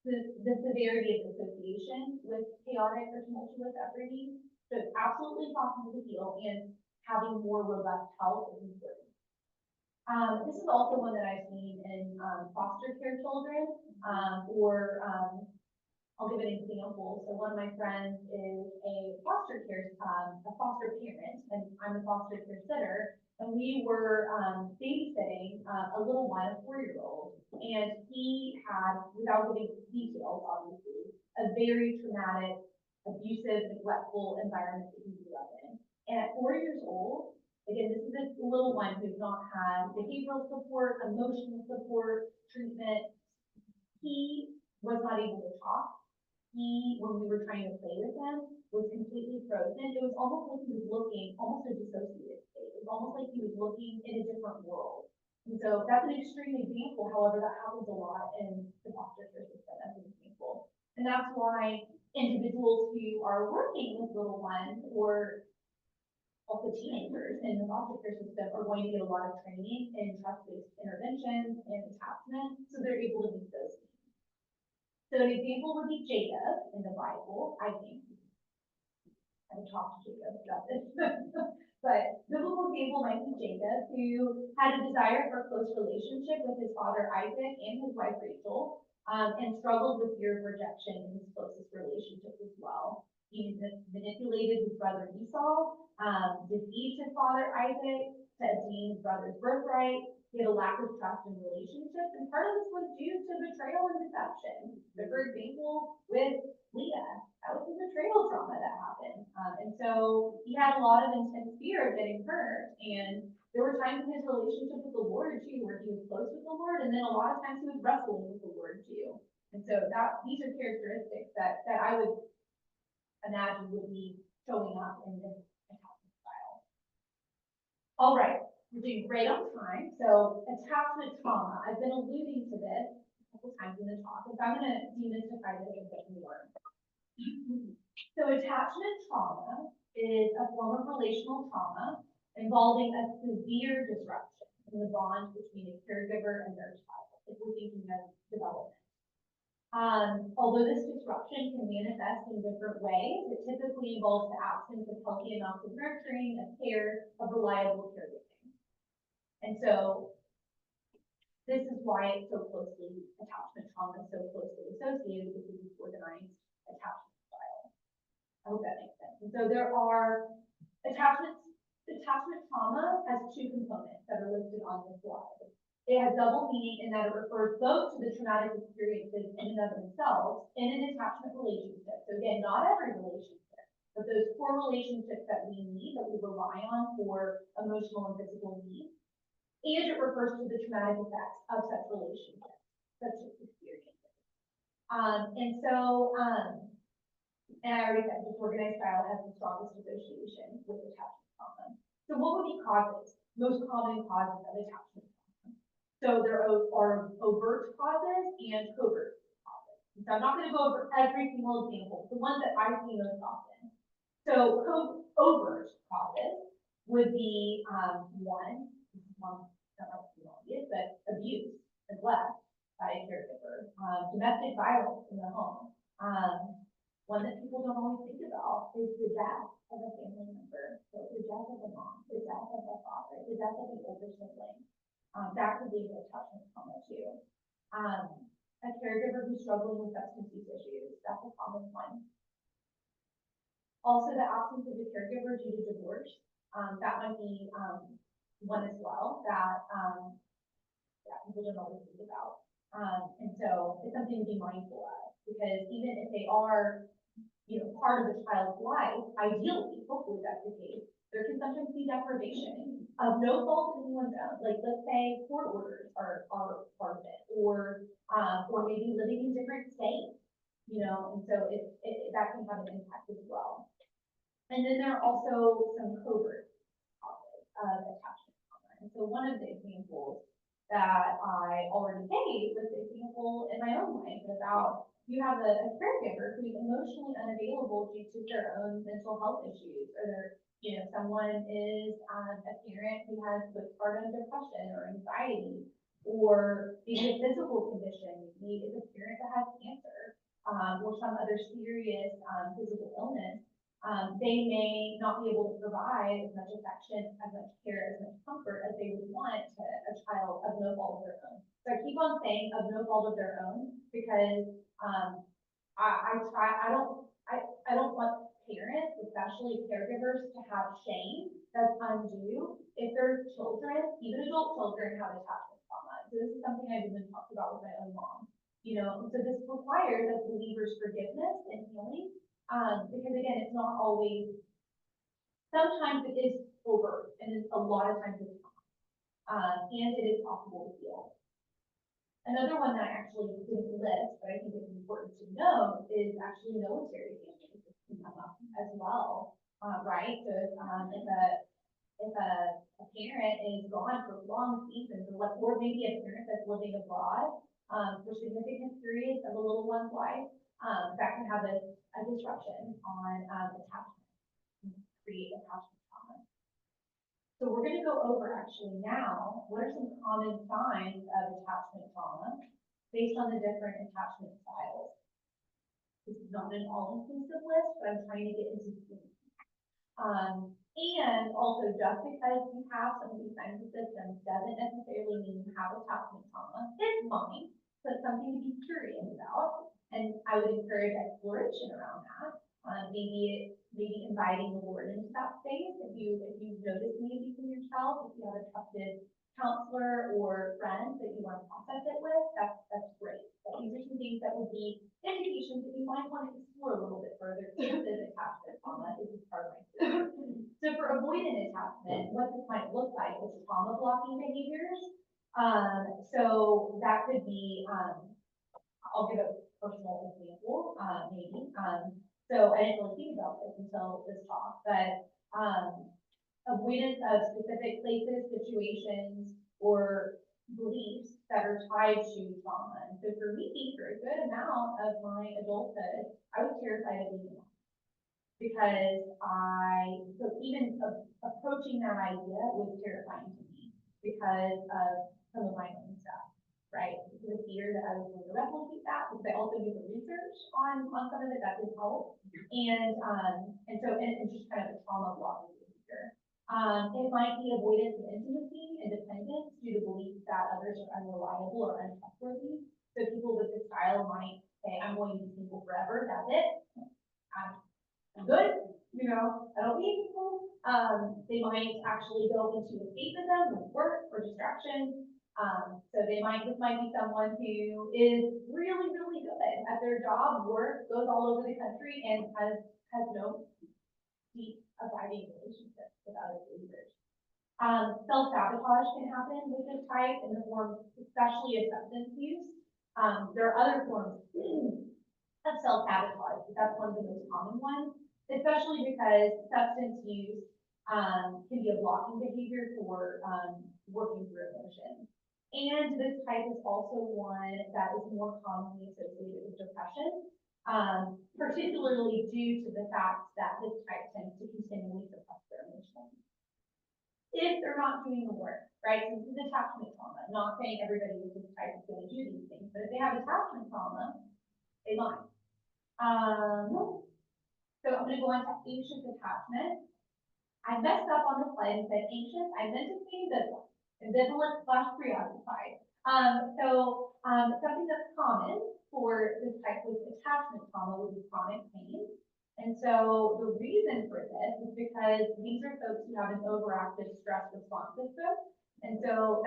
B: the severity of association with chaotic or tumultuous upbringing. So it's absolutely possible to heal, and having more robust health is important. This is also one that I've seen in foster care children, I'll give an example. So one of my friends is a foster parent, and I'm a foster care sitter, and we were babysitting a little one, a 4-year-old, and he had, without giving details, obviously, a very traumatic, abusive, neglectful environment that he grew up in. And at 4 years old, again, this is a little one who's not had behavioral support, emotional support, treatment. He was not able to talk. He, when we were trying to play with him, was completely frozen. It was almost like he was looking, almost a dissociative state. It was almost like he was looking in a different world. And so that's an extreme example. However, that happens a lot in the foster care system as an example. And that's why individuals who are working with little ones or also teenagers in the foster care system are going to get a lot of training in trust-based interventions and attachment, so they're able to meet those needs. So an example would be Jacob in the Bible, I think. haven't talked to Jacob about this. But biblical example might be Jacob, who had a desire for a close relationship with his father Isaac and his wife Rachel, and struggled with fear of rejection in his closest relationship as well. He manipulated his brother Esau, deceived his father Isaac to obtain his brother's birthright. He had a lack of trust in relationships, and part of this was due to betrayal and deception. So, for example, with Leah, that was a betrayal trauma that happened. And so he had a lot of intense fear of getting hurt. And there were times in his relationship with the Lord too, where he was close with the Lord, and then a lot of times he was wrestling with the Lord too. And so these are characteristics that I would imagine would be showing up in this attachment style. All right, we're doing great on time. So attachment trauma, I've been alluding to this a couple times in the talk, and so I'm gonna demystify this a bit more. So attachment trauma is a form of relational trauma involving a severe disruption in the bond between a caregiver and their child, if we're thinking of development. Although this disruption can manifest in different ways, it typically involves the absence of healthy amounts of nurturing, of care, of reliable caregiving. And so this is why it's so closely, attachment trauma is so closely associated with the disorganized attachment style. I hope that makes sense. And so there are attachment trauma has two components that are listed on this slide. It has double meaning in that it refers both to the traumatic experiences in and of themselves in an attachment relationship. So again, not every relationship, but those core relationships that we need, that we rely on for emotional and physical needs. And it refers to the traumatic effects of such relationships, such experiences. And I already said disorganized style has the strongest association with attachment trauma. So what would be causes? Most common causes of attachment trauma. So there are overt causes and covert causes. So I'm not going to go over every single example, the ones that I see most often. So overt causes would be one, not obvious, but abuse, neglect by a caregiver, domestic violence in the home. One that people don't always think about is the death of a family member. So the death of a mom, the death of a father, the death of an older sibling. That could be an attachment trauma too. A caregiver who's struggling with substance use issues, that's a common one. Also, the absence of a caregiver due to divorce, that might be one as well that people don't always think about. And so it's something to be mindful of, because even if they are, part of the child's life, ideally, hopefully that's the case, there can sometimes be deprivation of no fault of anyone's own. Like, let's say court orders are part of it, or maybe living in different states, and so that can have an impact as well. And then there are also some covert causes of attachment trauma. And so one of the examples that I already gave was the example in my own life about you have a caregiver who's emotionally unavailable due to their own mental health issues, or someone is a parent who has postpartum depression or anxiety, or maybe a physical condition, maybe it's a parent that has cancer, or some other serious physical illness. They may not be able to provide as much affection, as much care, as much comfort as they would want to a child of no fault of their own. So I keep on saying of no fault of their own, because I don't want parents, especially caregivers, to have shame that's undue if their children, even adult children, have attachment trauma. So this is something I've even talked about with my own mom. And so this requires as believers forgiveness and healing, because again, it's not always. Sometimes it is overt, and a lot of times it's not, and it is possible to heal. Another one that I actually didn't list, but I think it's important to know, is actually military families can come up as well, right? So if a parent is gone for long seasons, or maybe a parent that's living abroad for significant periods of a little one's life, that can have a disruption on attachment, create attachment trauma. So we're going to go over actually now what are some common signs of attachment trauma based on the different attachment styles. This is not an all-inclusive list, but I'm trying to get into And also, just because you have some of these kinds of systems doesn't necessarily mean you have attachment trauma. It's fine, so it's something to be curious about. And I would encourage exploration around that. Maybe inviting the Lord into that space. If you notice maybe from yourself, if you have a trusted counselor or friend that you want to process it with, that's great. But these are some things that would be indications that you might want to explore a little bit further if this attachment trauma is part of my story. So for avoidant attachment, what this might look like is trauma blocking behaviors. So that could be, I'll give a personal example, maybe. So I didn't really think about this until this talk, but avoidance of specific places, situations, or beliefs that are tied to trauma. And so for me, for a good amount of my adulthood, I was terrified of leaving, because so even approaching that idea was terrifying to me because of some of my own stuff, right? The fear that I was going to replicate that, because I also did the research on some of it that did help. And just kind of a trauma blocking behavior. It might be avoidance of intimacy and dependence due to beliefs that others are unreliable or untrustworthy. So people with this style might say, I'm going to be single forever, that's it. I'm good, I don't need people. They might actually go into escapism with work or distraction. So this might be someone who is really, really good at their job, work, goes all over the country, and has no deep, abiding relationships with other believers. Self-sabotage can happen with this type in the form, especially of substance use. There are other forms of self-sabotage, but that's one of the most common ones, especially because substance use can be a blocking behavior for working through emotions. And this type is also one that is more commonly associated with depression, particularly due to the fact that this type tends to continually suppress their emotions. If they're not doing the work, right? So this is attachment trauma. I'm not saying everybody with this type is going to do these things, but if they have attachment trauma, they might. So I'm going to go on to anxious attachment. I messed up on the slide and said anxious. I meant to say ambivalent / preoccupied. Something that's common for this type of attachment trauma would be chronic pain. And so the reason for this is because these are folks who have an overactive stress response system. And so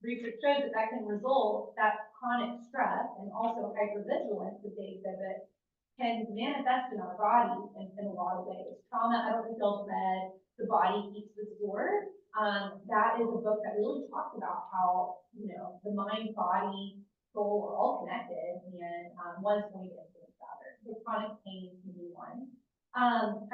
B: research shows that can result, that chronic stress and also hypervigilance that they exhibit can manifest in our body in a lot of ways. Trauma, I don't know if y'all read The Body Keeps the Score. That is a book that really talks about how, the mind, body, soul are all connected, and one's going to influence the other. So chronic pain can be one.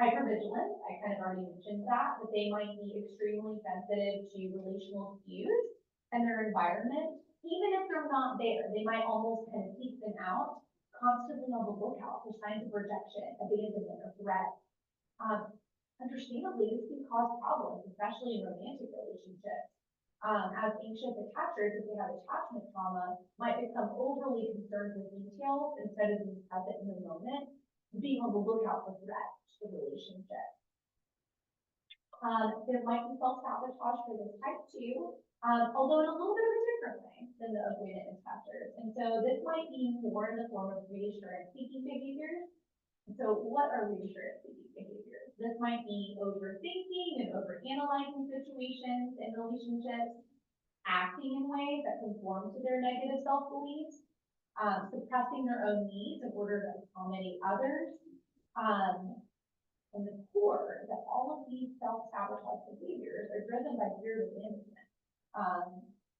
B: Hypervigilance, I kind of already mentioned that, but they might be extremely sensitive to relational cues and their environment. Even if they're not there, they might almost kind of seek them out, constantly on the lookout for signs of rejection, abandonment, or threat. Understandably, this can cause problems, especially in romantic relationships. As anxious attachers, if they have attachment trauma, might become overly concerned with details instead of being present in the moment, being on the lookout for threats to the relationship. There might be self-sabotage for this type too, although in a little bit of a different way than the avoidant attachers. And so this might be more in the form of reassurance-seeking behaviors. And so what are reassurance-seeking behaviors? This might be overthinking and overanalyzing situations and relationships, acting in ways that conform to their negative self-beliefs, suppressing their own needs in order to accommodate others. And the core is that all of these self-sabotage behaviors are driven by fear of abandonment,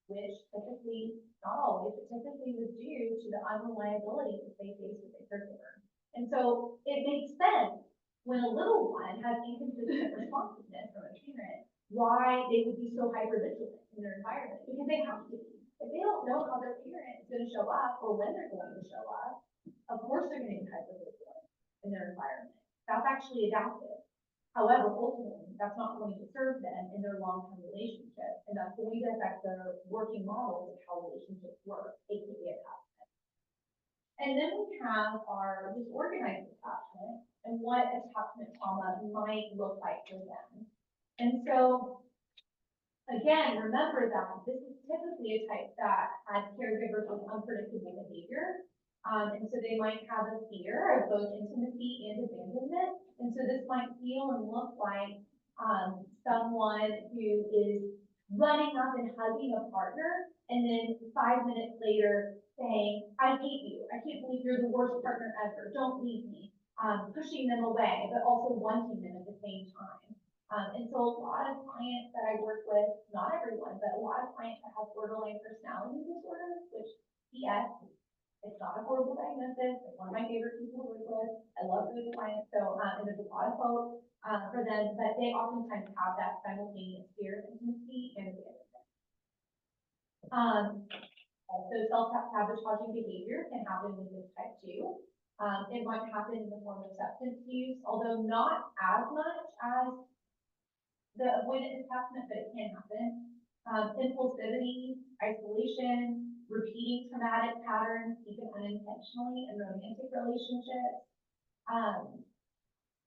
B: which typically, not always, but typically was due to the unreliability that they face with their caregiver. And so it makes sense when a little one has inconsistent responsiveness from a parent, why they would be so hypervigilant in their environment, because they have to be. If they don't know how their parent is going to show up or when they're going to show up, of course they're going to be hypervigilant in their environment. That's actually adaptive. However, ultimately, that's not going to serve them in their long-term relationship, and that's going to affect their working models of how relationships work, aka attachment. And then we have our disorganized attachment and what attachment trauma might look like for them. And so, again, remember that this is typically a type that had caregivers with unpredictable behavior. And so they might have a fear of both intimacy and abandonment. And so this might feel and look like someone who is running up and hugging a partner, and then 5 minutes later saying, I hate you, I can't believe you're the worst partner ever, don't leave me, pushing them away, but also wanting them at the same time. And so a lot of clients that I work with, not everyone, but a lot of clients that have borderline personality disorder, which PS, it's not a horrible diagnosis, it's one of my favorite people to work with, I love those clients, so, and there's a lot of hope for them, but they oftentimes have that simultaneous fear of intimacy and abandonment. Also, self-sabotaging behavior can happen with this type 2. It might happen in the form of substance use, although not as much as the avoidant attachment, but it can happen. Impulsivity, isolation, repeating traumatic patterns, even unintentionally in romantic relationships.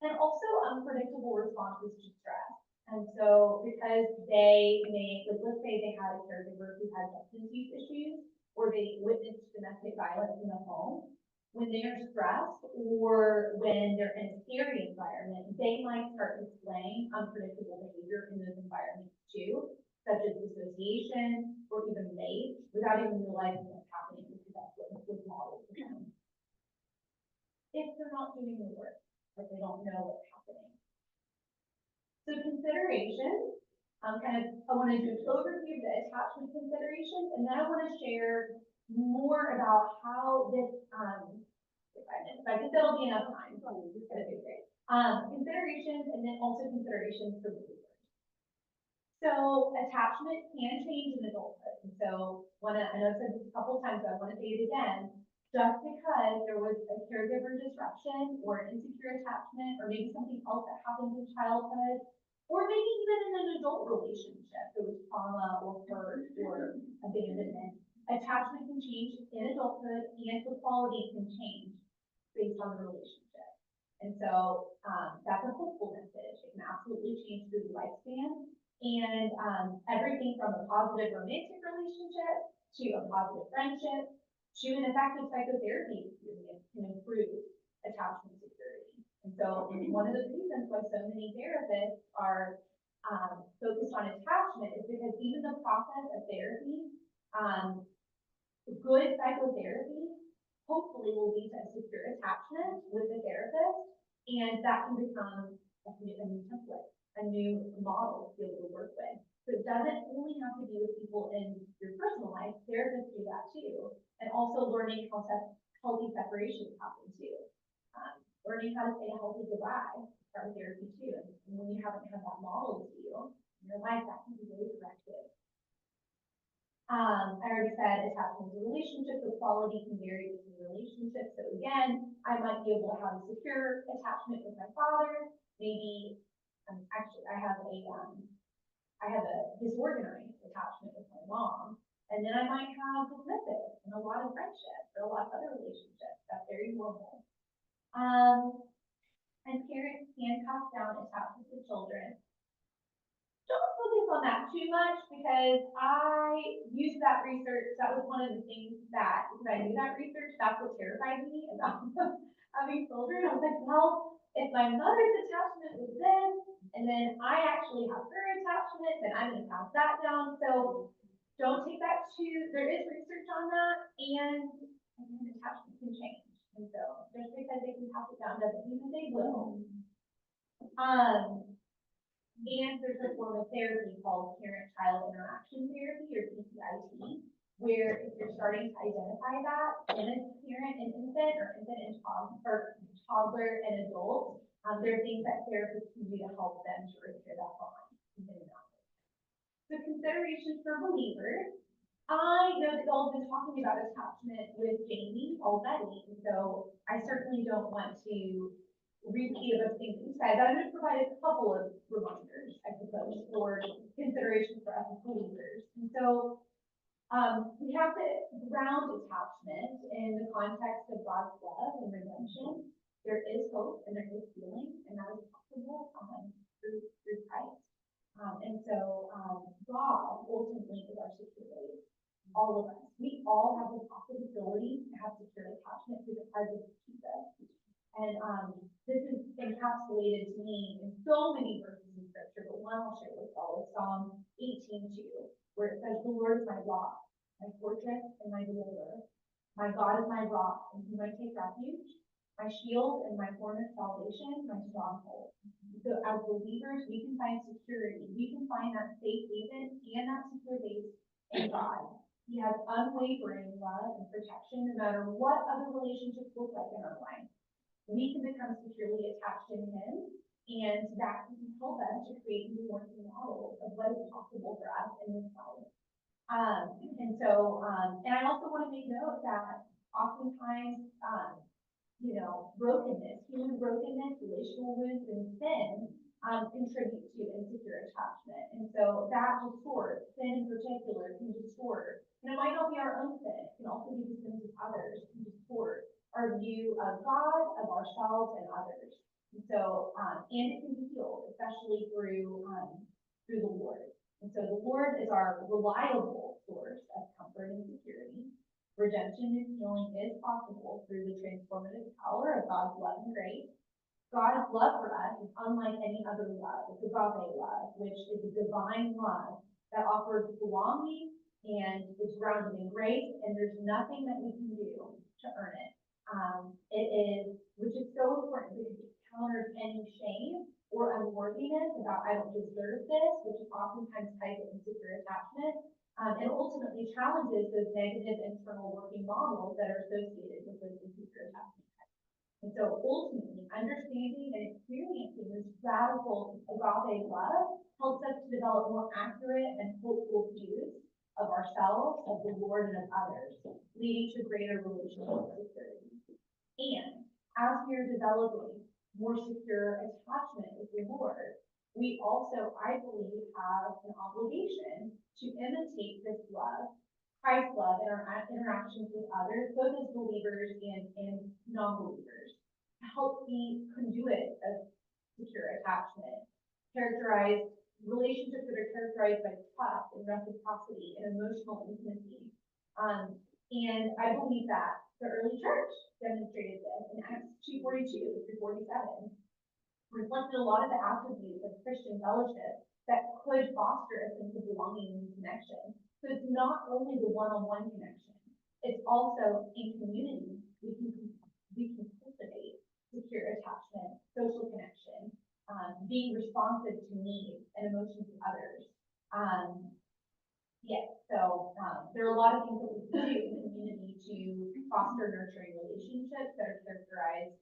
B: And also unpredictable responses to stress. And so because they may, like, let's say they had a caregiver who had substance use issues, or they witnessed domestic violence in the home, when they're stressed or when they're in a scary environment, they might start displaying unpredictable behavior in those environments too, such as dissociation or even rage, without even realizing what's happening, because that's what was modeled for them. If they're not doing the work, but they don't know what's happening. So considerations, I want to do an overview of the attachment considerations, and then I want to share more about how this, if I think that'll be enough time, so it's going to be great. Considerations, and then also considerations for believers. So attachment can change in adulthood, and so I know I've said this a couple of times, but I want to say it again. Just because there was a caregiver disruption or an insecure attachment, or maybe something else that happened in childhood, or maybe even in an adult relationship, there was trauma or hurt or abandonment, attachment can change in adulthood, and the quality can change based on the relationship. And so that's a hopeful message. It can absolutely change through the lifespan. And everything from a positive romantic relationship to a positive friendship to an effective psychotherapy experience can improve attachment security. And so one of the reasons why so many therapists are focused on attachment is because even the process of therapy, good psychotherapy, hopefully will lead to a secure attachment with the therapist, and that can become a new template, a new model to be able to work with. So it doesn't only have to be with people in your personal life, therapists do that too. And also learning how healthy separations happen too. Learning how to say a healthy goodbye, part of therapy too. And when you haven't had that model to you in your life, that can be really directive. I already said attachment to relationships, the quality can vary between relationships. So again, I might be able to have a secure attachment with my father. Maybe, actually, I have a disorganized attachment with my mom. And then I might have dismissive and a lot of friendships or a lot of other relationships. That's very normal. And parents can pass down attachment to children. Don't focus on that too much, because I used that research. That was one of the things that, because I knew that research, that's what terrified me about having children. I was like, well, if my mother's attachment was this, and then I actually have her attachment, then I'm going to pass that down. So don't take that there is research on that, and attachment can change. And so just because they can pass it down doesn't mean that they will. And there's a form of therapy called parent-child interaction therapy, or PCIT, where if you're starting to identify that in a parent and infant, or infant and toddler and adult, there are things that therapists can do to help them to repair that bond. So considerations for believers. I know that y'all have been talking about attachment with Jamie already, and so I certainly don't want to repeat those things you said, but I'm going to provide a couple of reminders, I suppose, for considerations for us as believers. And so We have to ground attachment in the context of God's love and redemption. There is hope and there is healing, and that is possible through Christ. God ultimately is our secure base. All of us. We all have the possibility to have secure attachment because of Jesus. And this is encapsulated to me in so many verses in Scripture, but one I'll share with y'all is Psalm 18:2, where it says, "The Lord is my rock, my fortress, and my deliverer. My God is my rock, in whom I take refuge, my shield and my horn of salvation, my stronghold." So as believers, we can find security. We can find that safe haven and that secure base in God. He has unwavering love and protection no matter what other relationships look like in our life. We can become securely attached in Him, and that can help us to create new working models of what is possible for us in this life. And I also want to make note that oftentimes, brokenness, human brokenness, relational wounds, and sin contribute to insecure attachment. And so that distorts, sin in particular, can distort. And it might not be our own sin, it can also be the sins of others, can distort our view of God, of ourselves, and others. And so, and it can be healed, especially through the Lord. And so the Lord is our reliable source of comfort and security. Redemption and healing is possible through the transformative power of God's love and grace. God's love for us is unlike any other love. It's agape love, which is a divine love that offers belonging and is grounded in grace, and there's nothing that we can do to earn it. Which is so important because it counters any shame or unworthiness about I don't deserve this, which is oftentimes tied to insecure attachment, and ultimately challenges those negative internal working models that are associated with those insecure attachment types. And so ultimately, understanding and experiencing this radical agape love helps us to develop more accurate and hopeful views of ourselves, of the Lord, and of others, leading to greater relational security. And as we are developing more secure attachment with the Lord, we also, I believe, have an obligation to imitate this love, Christ's love, in our interactions with others, both as believers and non-believers, to help be conduit of secure attachment, relationships that are characterized by trust and reciprocity and emotional intimacy. And I believe that the early church demonstrated this in Acts 2:42 through 47, reflected a lot of the attributes of Christian fellowship that could foster a sense of belonging and connection. So it's not only the one-on-one connection, it's also in community we can cultivate secure attachment, social connection, being responsive to needs and emotions of others. There are a lot of things that we can do in community to foster nurturing relationships that are characterized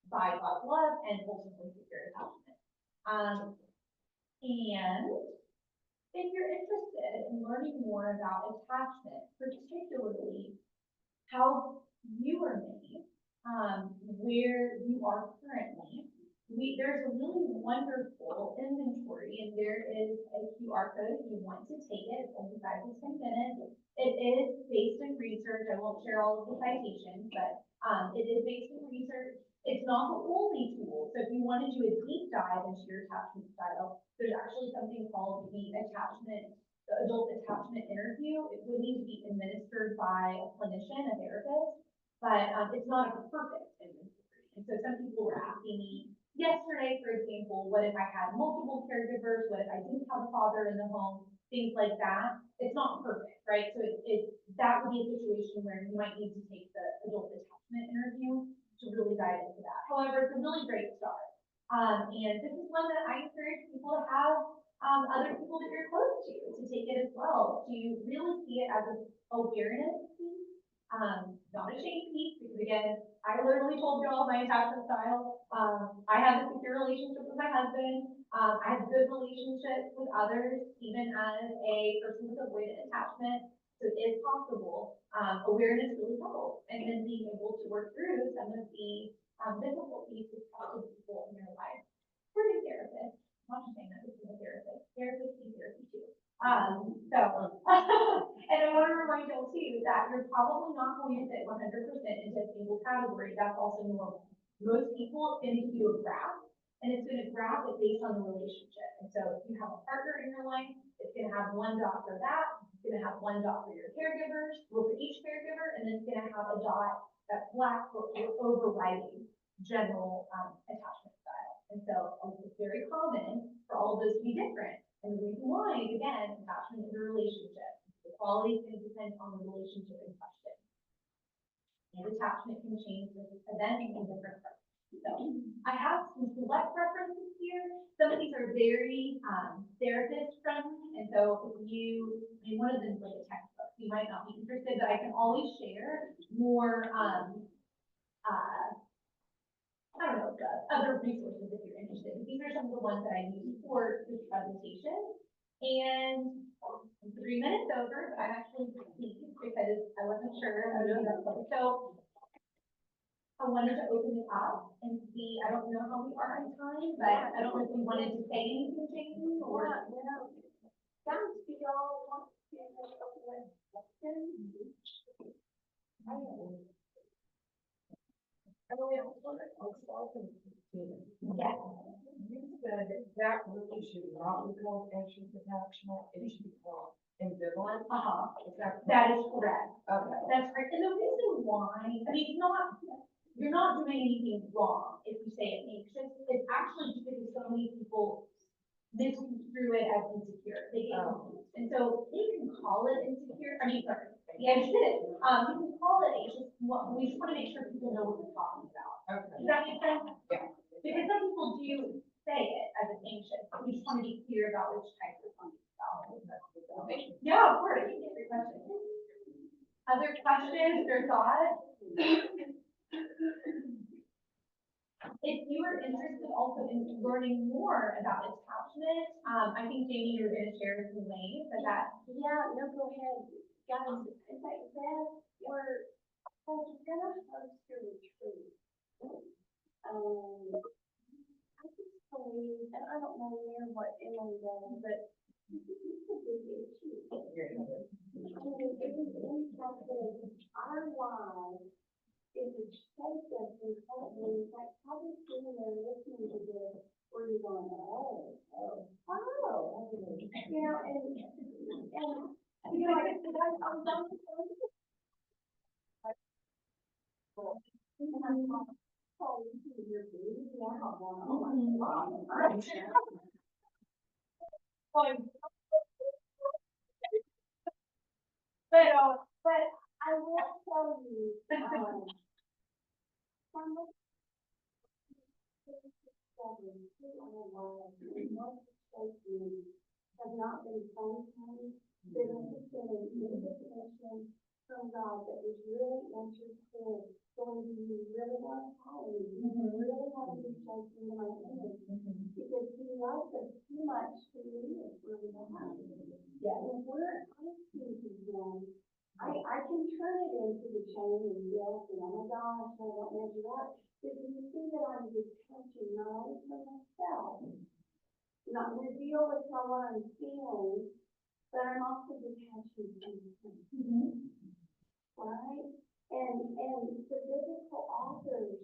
B: by God's love and ultimately secure attachment. And if you're interested in learning more about attachment, particularly how you are made, where you are currently, there's a really wonderful inventory, and there is a QR code if you want to take it. It's only 5 to 10 minutes. It is based in research. I won't share all of the citations, but it is based in research. It's not the only tool. So if you want to do a deep dive into your attachment style, there's actually something called the adult attachment interview. It would need to be administered by a clinician, a therapist, but it's not a perfect inventory. And so some people were asking me yesterday, for example, what if I had multiple caregivers? What if I didn't have a father in the home? Things like that. It's not perfect, right? So that would be a situation where you might need to take the adult attachment interview to really dive into that. However, it's a really great start. And this is one that I encourage people to have other people that you're close to take it as well, to really see it as an awareness piece, not a shame piece, because again, I literally told you all my attachment style. I have a secure relationship with my husband. I have good relationships with others, even as a person with avoidant attachment. So it is possible. Awareness really helps, and then being able to work through some of the difficulties with people in their life. For a therapist, I'm not just saying that this is a therapist. Therapists need therapy too. So, and I want to remind y'all too, that you're probably not going to fit 100% into a single category. That's also normal. Most people tend to do a graph, and it's going to graph it based on the relationship. And so if you have a partner in your life, it's going to have one dot for that. It's going to have one dot for your caregivers, well, for each caregiver, and then it's going to have a dot that's black for your overriding general attachment style. And so it's very common for all of those to be different. And the reason why is, again, attachment is a relationship. The quality is going to depend on the relationship in question. And attachment can change with events and different preferences. So I have some select preferences here. Some of these are very therapist friendly. And so if you, I mean, one of them is like a textbook. You might not be interested, but I can always share more, I don't know, other resources if you're interested. These are some of the ones that I use for this presentation. And 3 minutes over, but I'm actually pleased because I wasn't sure. So I wanted to open it up and see, I don't know how we are on time, but I don't know if you wanted to say anything, Jamie, or.
A: Guys, do y'all want to open with questions? I don't know.
B: Yes.
D: You said that really should not be called anxious attachment, it should be called ambivalent. Is that
B: That is correct.
D: Okay.
B: That's correct. And the reason why, I mean, you're not doing anything wrong if you say it anxious. It's actually just because so many people misconstrue it as insecure. They get confused. And so you can call it insecure. I mean, sorry. Yeah, you did it. You can call it anxious. We just want to make sure people know what we're talking about.
D: Okay.
B: Does that make sense?
D: Yeah.
B: Because some people do say it as an anxious. We just want to be clear about which type we're talking about. Yeah, of course. Every question. Other questions or thoughts? If you are interested also in learning more about attachment, I think Jamie, you're going to share some ways that.
A: Yeah, no, go ahead. Guys, in fact, we're gonna host a retreat. I just believe, and I don't know what Emily does, but this is a big issue. I mean, it is impacted our lives. It has shaped us incredibly. In fact, probably sitting there listening to this, where you're going, oh, you know, and you know, I'm done with and I'm like, oh, you're breathing out, going, oh my God. But I will tell you, some of have not been sometimes, there has been an invitation from God that was really interested, going, do you really want to follow me? Do you really want to be shaped into my image? Because he loves us too much to leave us where we don't have to. Yeah, and we're asking to them. I can turn it into the shame and guilt and oh my gosh, I don't measure up. But do you see that I'm detaching not only from myself, not reveal with how what I'm feeling, but I'm also detaching from him. Right? And the biblical authors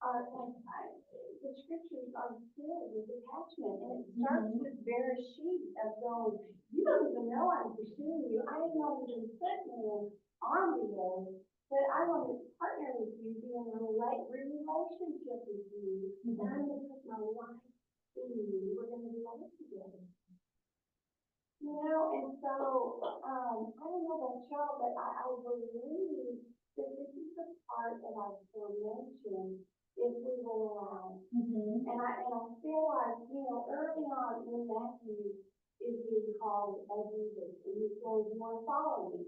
A: are like, the scriptures are filled with attachment, and it starts with Bereshit of going, you don't even know I'm pursuing you. I have not even put man on the earth, but I want to partner with you, be in a relationship with you, and I'm going to put my life in you. We're going to be life together. You know, and so, I don't know about y'all, but I believe that this is a part of our formation if we will allow. And I feel like, you know, early on when Matthew is being called as Jesus, and he says, you want to follow me?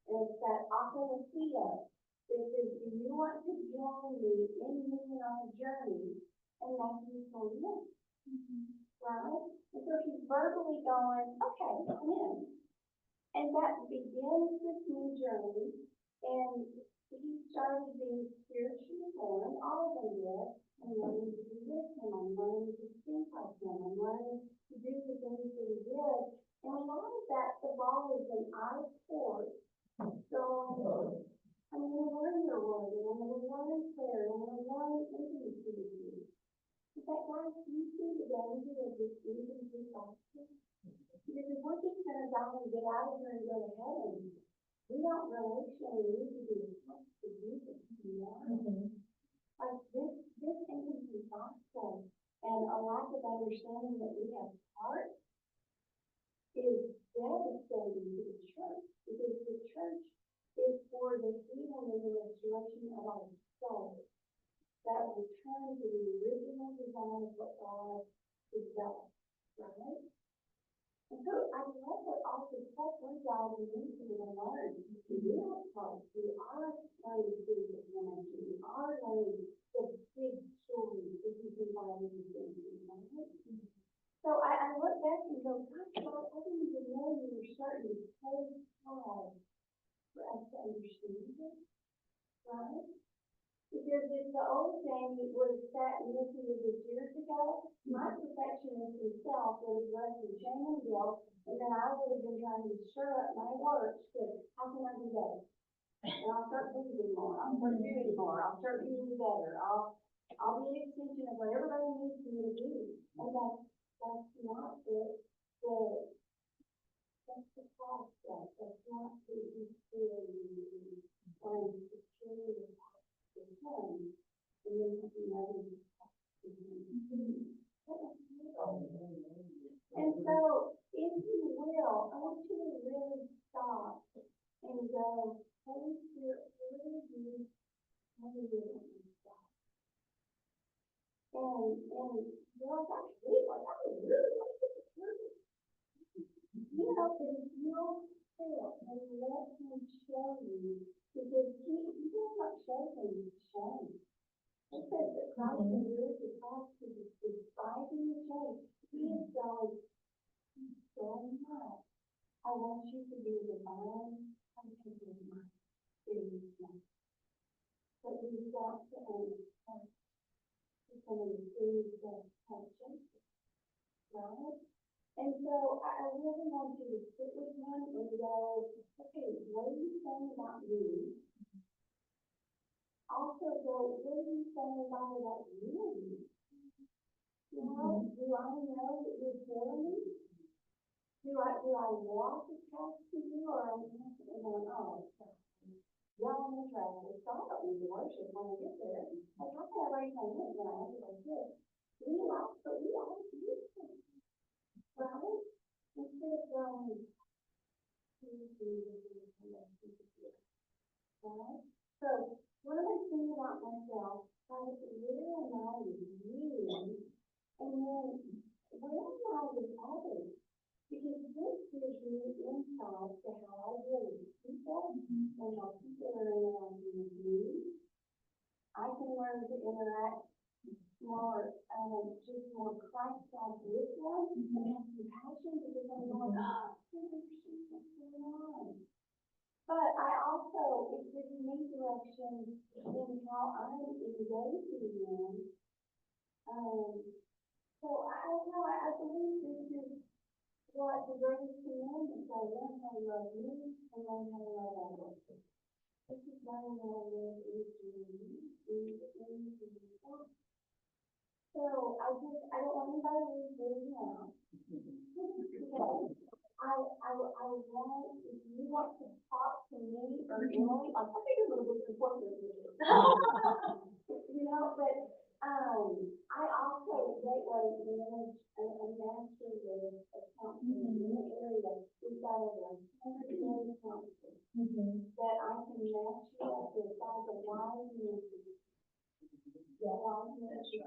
A: And it's that Apotheosia that says, do you want to join me in moving on a journey? And Matthew says, yes. Right? And so he's verbally going, okay, I'm in. And that begins this new journey. And he started being spiritually born, all of them did. I'm learning to be with him. I'm learning to think like him. I'm learning to do the things that he did. And a lot of that, the ball is in our court. So, I mean, we learn your word, and we learn prayer, and we learn intimacy with you. But guys, you see the danger of this intimacy gospel? Because if we're just gonna die and get out of here and go to heaven, we don't relationally need to be attached to Jesus, you know? Like this intimacy gospel and a lack of understanding that we have heart is devastating to the church, because the church is for the healing and the restoration of our soul, that return to the original design of what God developed, right? And so I love what all the stuff we're diving into and learn. We are parts, we are learning spiritual dimension, we are learning the big stories that you can find in the things, right? So I look back and go, gosh, God, I didn't even know you were starting to pay God for us to understand it, right? Because if the old Jamie would have sat and listened to this years ago, my perfectionist himself would have left in shame and guilt, and then I would have been trying to stir up my works to, how can I do better? And I'll start believing more, I'll start doing more, I'll start doing better, I'll be an extension of what everybody needs me to do. And that's not that's the process, that's not the security, or the security of the home, and then another. And so, if you will, I want you to really stop and go, Holy Spirit, what is you? How do you want me to stop? And you're like, actually, like, I would really like to do this. You know, but if you'll fail and let him show you, because he does not show things to shame. He says that Christ endures the cross to despising the shame. He is going so much. I want you to be the divine contemplative of my experience now. But we've got to understand some of the things that have changed, right? And so I really want you to sit with him and go, okay, what are you saying about me? Also go, what are you saying about you? You know, do I know that you're for me? Do I walk attached to you, or am I going, oh, y'all in the traffic, so I don't need to worship when I get there. Like, how can I raise my hand when I have like this? We like, but we always do things, right? Instead of going, right? So, what am I thinking about myself? Like, where am I with you? And then, where am I with others? Because this gives me insight to how I deal with people and how people are interacting with me. I can learn to interact more, just more Christ-like with them and have compassion, because I'm going, oh, I understand what's going on. But I also, it gives me direction in how I'm engaging them. So I believe this is what the greatest commandments are: learn how to love me and learn how to love others. This is learning how to live So I don't want anybody to lose really now. I want, if you want to talk to me or Emily, I think it's a little bit important. You know, but I also lately manage a master with accounting in the area. We've got over 100 million counselors that I can match you up with by the wide ministry. Yeah, wide ministry.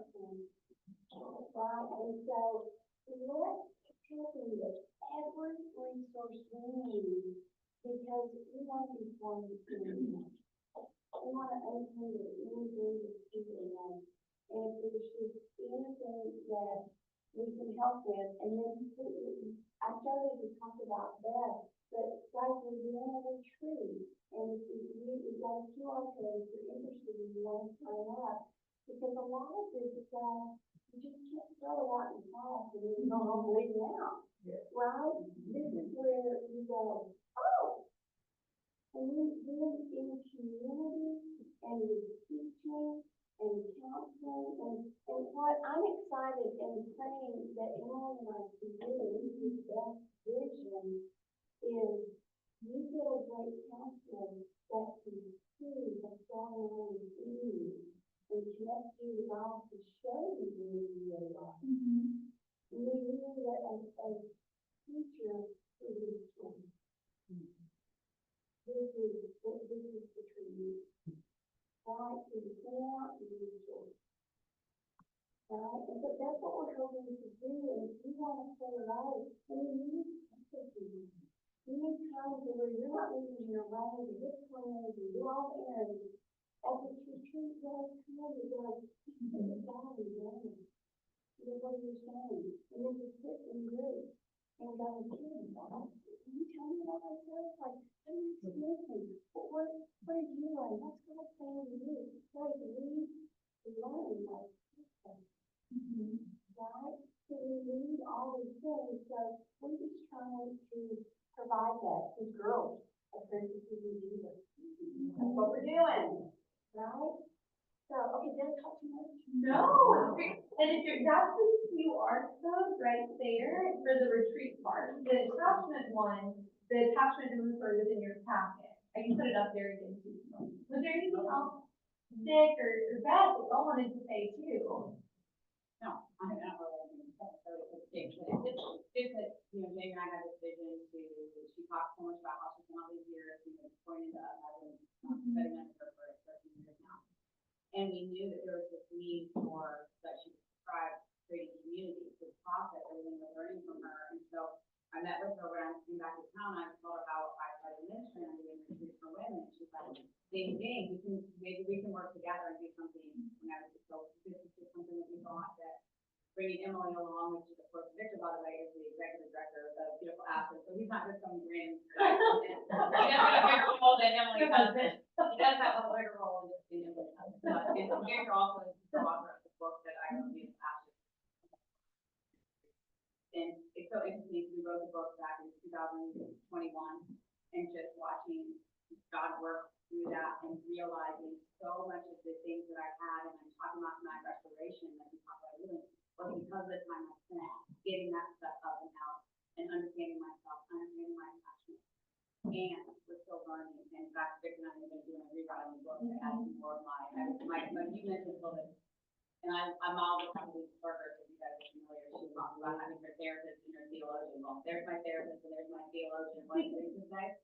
A: Right, and so let's tap into every resource we need, because we want to be formed in God. We want to open the anything that people want. And if there's just anything that we can help with, and then I started to talk about that, but guys, we're doing a retreat, and we've got a QR code if you're interested and you want to sign up, because a lot of this stuff, you just can't throw it out in class and then go home and leave it out, right? This said, oh. And then in community and with teaching and counseling and what I'm excited and praying that Emily and I can do, this best vision is you get a great counselor that can see what's going on in you and connect you with God to show you who you really are. And we need a teacher who is strong. This is the truth. Right? So you cannot be restored. Right? And so that's what we're hoping to do. And if you want to stay alive, then you need empathy. You need times where you're not losing your mind, you're just playing, you do all the errands. As this retreat does come, it does sit down and learn. You know what you're saying. And then just sit in grace and God is hearing that. You tell me about myself, like, what are you experiencing? What did you learn? What's God saying to you? Right, we learn like this. Right? So we need all these things. So we're just trying to provide that to girls, apprentices in Jesus. That's what we're doing. Right? So, okay, did I talk too much?
B: No, and if you're, that's the QR code right there for the retreat part. The attachment one, the attachment to refer is in your packet. I can put it up there again too. Was there anything else Dick or Beth that y'all wanted to say too?
C: No, I don't know what I'm going to say. It's good that, you know, Jamie and I had this vision to, she talked so much about how she's been all these years, you know, pointing to us, I've been studying under her for 13 years now. And we knew that there was this need for, that she described creating community, this process, everything we're learning from her. And so I met with her when I came back to town, I told her how I started ministry and doing retreats for women. And she's like, same thing, maybe we can work together and do something. And I was just so, this is just something that we thought that bringing Emily along, which is of course Victor, by the way, is the executive director of the Beautiful Aspen. So he's not just some grand, he does have a bigger role than Emily does. He does have a bigger role than Emily does. And so Victor also is the author of the book that I wrote, Beautiful Aspen. And it's so interesting, we wrote the book back in 2021 and just watching God work through that and realizing so much of the things that I had, and I'm talking about my restoration that we talk about doing, was because of the time I spent getting that stuff up and out and understanding myself, understanding my attachment. And we're still learning. And in fact, Vic and I have been doing a rewriting book to add some more of you mentioned a little bit. And I'm all the time with workers, if you guys are familiar, she talks about having her therapist and her theologian. Well, there's my therapist and there's my theologian. What do you say?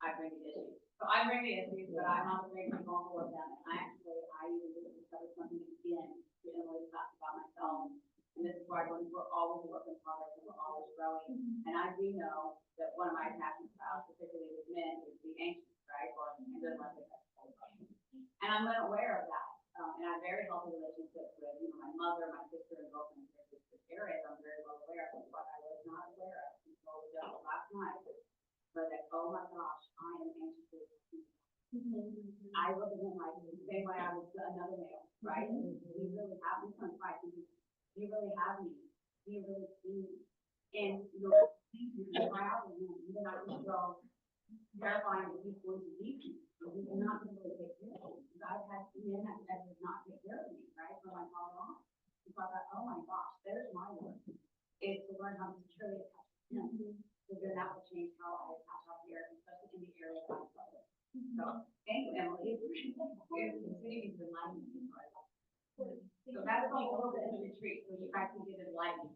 C: I bring the issues. So I bring the issues, but I'm not afraid to go forward with them. And I even discovered something again to Emily talked about myself. And this is why we're always a work in progress and we're always growing. And I do know that one of my attachment styles, particularly with men, is the anxious, right? Or and then like and I'm unaware of that. And I have very healthy relationships with, you know, my mother, my sister, and both my sisters. Areas I'm very well aware of, but I was not aware of until just last night. But that, oh my gosh, I am anxious. I look at him like the same way I would another male, right? You really have me on fight. You really have me. You really see me. And you're cry out with him. You're not just so verifying that he's going to leave you. He cannot really take care of you. I've had men that does not take care of me, right? From my father on. So I thought, oh my gosh, there's my work. Is to learn how to truly attach him. Because then that will change how I attach out here, especially in the area that I struggle. So thank you, Emily. It's continuing to enlighten me. So that's the whole of the retreat, so you guys can get enlightened.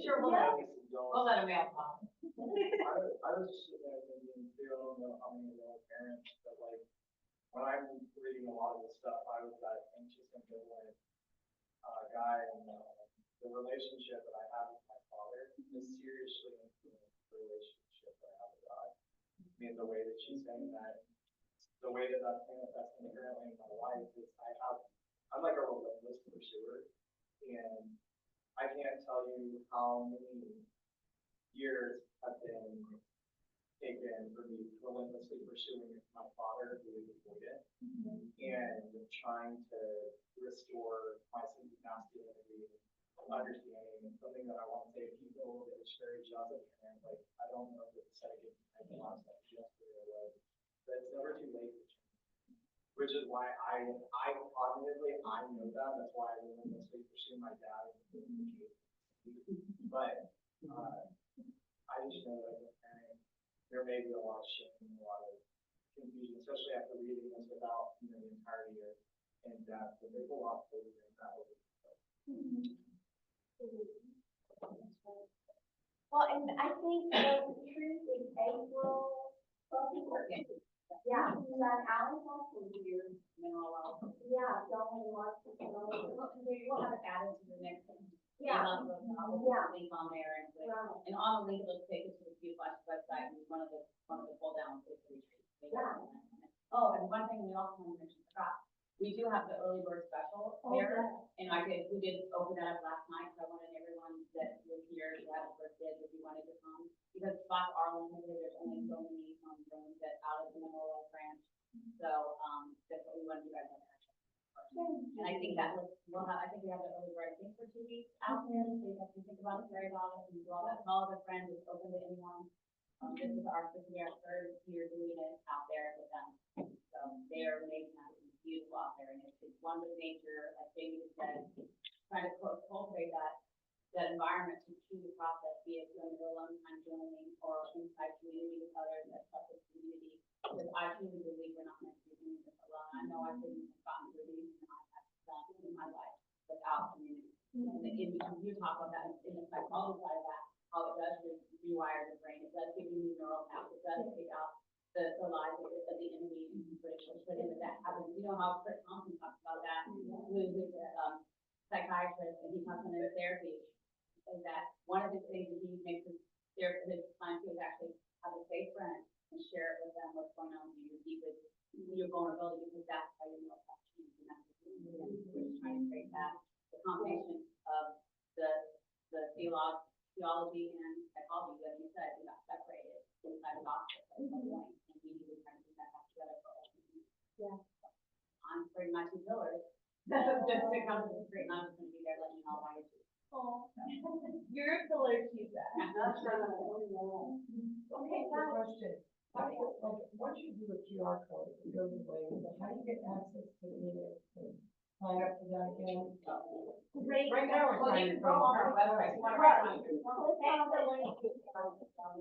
C: Sure, we'll let him out.
E: I was just sitting there thinking, too, I don't know how many of our parents, but like, when I'm reading a lot of this stuff, I was that anxious, ambivalent guy, and the relationship that I have with my father is seriously influenced the relationship that I have with God. I mean, the way that she's saying that, the way that that's manifesting currently in my life is I'm like a relentless pursuer, and I can't tell you how many years have been taken for me relentlessly pursuing my father, who is avoidant, and trying to restore my sense of masculinity, understanding, and something that I want to say to people that is very just as parents, like, I don't know if it's said it in the last time yesterday or what, but it's never too late to change. Which is why I cognitively, I know that, that's why I relentlessly pursue my dad. But, I just know that as a parent, there may be a lot of shame, a lot of confusion, especially after reading this without, the entire year in depth, but there's a lot to read that over.
A: Well, and I think the truth is April, yeah, that Alan also here. Yeah, going lots of,
C: We'll have it added to the next one.
A: yeah,
C: Yeah. Link on there and,
A: right,
C: and on the link, it'll take us to the View Flash website, and one of the pull downs is the retreat.
A: Yeah.
C: Oh, and one thing we also want to mention, we do have the early bird special there, and we did open that up last night, so I wanted everyone that was here who had a birthday, if you wanted to come, because spots are limited, there's only so many, rooms that out of the Memorial Branch, so, that's what we wanted you guys to have. And I think that I think we have the early bird, I think for 2 weeks out there, so you have to think about it, very about it, and do all that, call the friends, it's open to anyone. This is this will be our third year doing it out there with them, so they are amazing, it's beautiful out there, and it's one with nature, like Jamie said, trying to cultivate that environment to choose the process, be it doing your alone time journaling or inside community with others, that trusted community, because I truly believe we're not meant to be doing this alone. I know I've gotten through these and I've had done in my life without community. And you talk about that in the psychology side of that, how it does rewire the brain, it does give you new neural paths, it does take out the lies of the enemy and put into that happens. You know how Chris Thompson talks about that, who's a psychiatrist, and he talks about therapy, is that one of the things that he makes his clients do is actually have a safe friend and share it with them what's going on with your deepest, your vulnerability, because that's how you know how to change, and that's what we're just trying to create that, the combination of the theology and psychology, as you said, we got separated inside the gospel at some point, and we need to try to put that back together for all.
A: Yeah.
C: I'm pretty much in pillars. Just to come to the street, and I'm just gonna be there letting you know why you're.
B: Oh, you're a pillar, she said.
A: okay,
D: Okay, question. How do you, like, once you do a QR code, it goes away, but how do you get access to the email? Sign up for that again?
A: great.
D: Right now, we're
C: Well,
D: trying
C: you
D: to.
C: can go on our website, you wanna
A: Right.
C: write on it.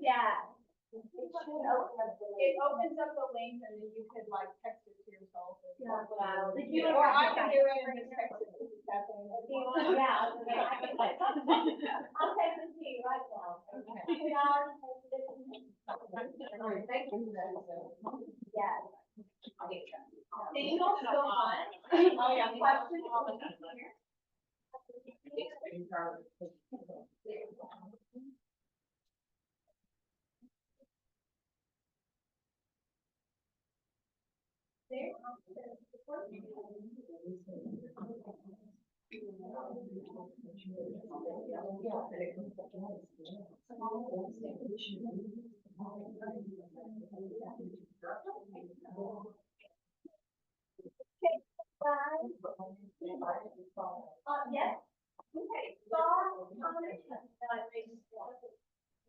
A: Yeah. It should open up the
B: It
A: link.
B: opens up the link and then you could like text it to yourself.
A: Yeah.
B: Like,
A: you don't
B: or
A: have
B: I
A: to
B: can do it and just text it to Stephanie.
A: Yeah, okay, I can text it. I'll text it to you right now.
D: Okay.
A: Yeah, I'll text it to you.
D: All right, thank you for that.
A: Yes.
C: I'll get you.
B: Thank you so much.
C: Oh, yeah.
B: Questions?
A: Yes. Okay,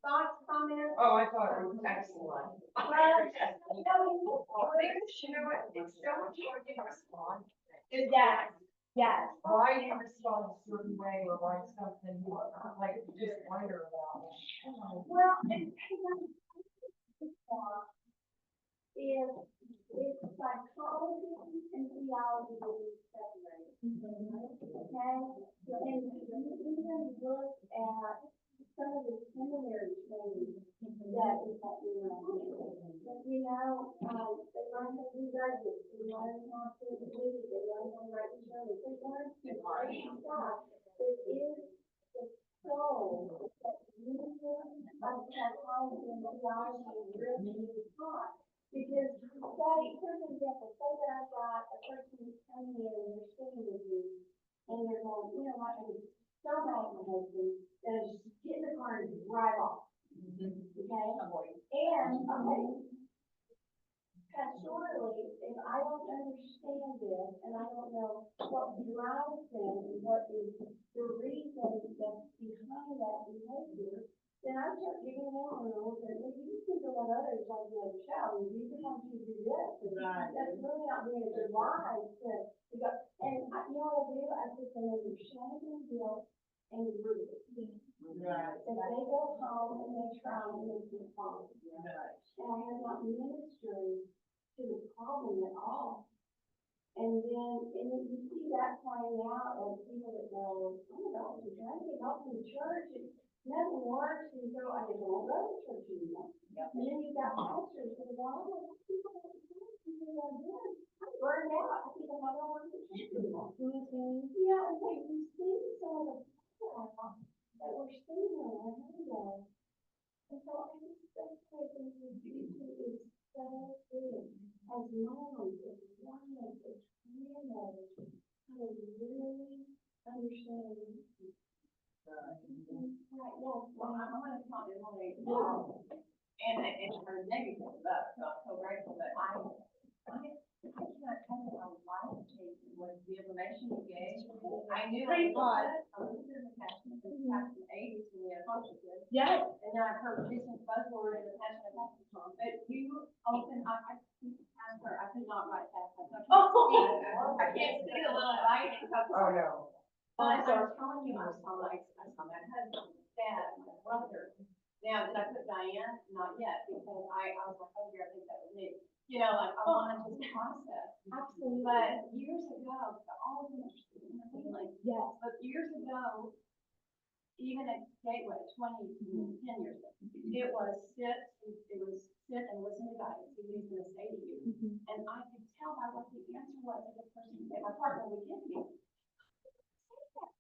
A: thoughts, comments?
D: Oh, I thought it was excellent. You know what, it's so much hard to respond.
A: Yes, yes.
D: Why you respond a certain way or why something, like, you just wonder about it.
A: Well, and is psychology and theology will be separated. Okay? And you even look at some of the seminary training that is happening around here. You know, they learn how to do judges, they learn how to read, they learn how to write journals, they learn stuff. There is the soul that union of psychology and theology really is taught. Because say, for example, say that I've got a person who's coming in and they're sitting with me and they're going, you know what, I'm so mad at my husband that I just get in the car and drive off. Okay? And, okay, pastorally, if I I don't understand this, and I don't know what drives them and what is the reason that's behind that behavior, then I start giving them rules and if you think of what others like to shout, and you want to do this, and
D: Right.
A: that's really not being a good line to go. And you know what I do? I put them under shame and guilt and rude.
D: Right.
A: And they go home and they try and make it fun.
D: Right.
A: And I have not ministered to the problem at all. And then you see that playing out of people that go, oh my gosh, you're trying to get help from the church, and nothing works, and so I just won't go to church anymore.
D: Yep.
A: And then you've got pastors that go, oh, well, people are doing, I'm burned out, I think I'm not going to work in church anymore. Yeah, and so you see some of the people that we're seeing every day. And so I just think that the future is so big. As moms, as wives, as grandmothers, how to really understand. Right, yes.
C: Well, I'm gonna tell Emily, and her negative about, so I'm so grateful that I cannot tell you how life-changing was the information you gave. I knew
B: Praise God.
C: I was in the passion, and the passion of ages when we had consciousness.
B: Yes.
C: And then I've heard recent buzzword in the passion of passion song, but you open, I asked her, I could not write that. I can't see the little writing.
D: Oh, no.
C: But I'm telling you, I saw my husband, dad, my brother. Now, did I put Diane? Not yet, because I was like, oh, dear, I think that was me. You know, like, I wanted to process.
B: Absolutely.
C: But years ago, all of them are healing.
B: Yes.
C: But years ago, even at Gateway, 10 years ago, it was sit and listen to God and see what he's gonna say to you. And I could tell by what the answer was of the person that my partner would give me.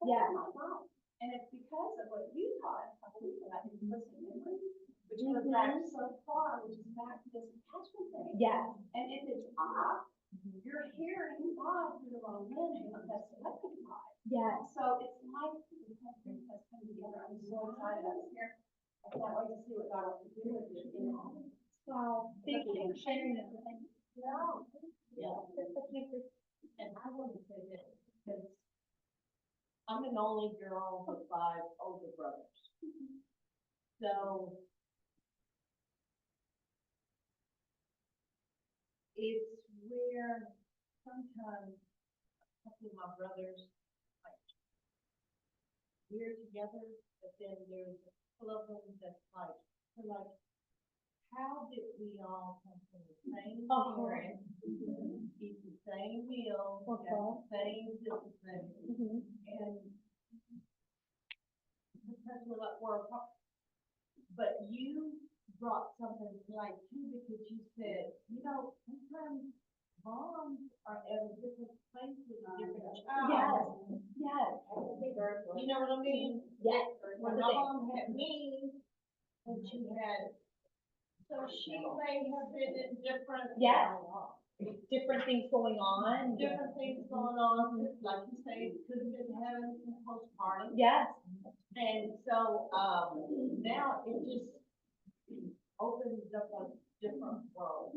B: Yeah.
C: That's not right. And it's because of what you taught, I believe that in listening memory, which goes back so far, which is back to this attachment thing.
B: Yes.
C: And if it's off, you're hearing God through the wrong lens, and that's selective God.
B: Yes.
C: So it's like the things has come together. I'm so excited. I was here. I can't wait to see what God wants to do with it. You know.
B: Wow. Thank you for sharing everything.
C: No.
D: Yeah. And I want to say this, because I'm an only girl with 5 older brothers. So it's where sometimes a couple of my brothers, like, we're together, but then there's a couple of them that's like, they're like, how did we all come from the same parents, eat the same meal, have the same discipline, and because we're apart. But you brought something to light too, because you said, you know, sometimes moms are at a different place with a different child.
B: Yes.
D: You know what I mean?
B: Yes.
D: When my mom had me, and she had, so she may have been in different.
B: Yes. Different things going on.
D: Different things going on, like you say, could have been having some postpartum.
B: Yes.
D: And so, now it just opens up a different world.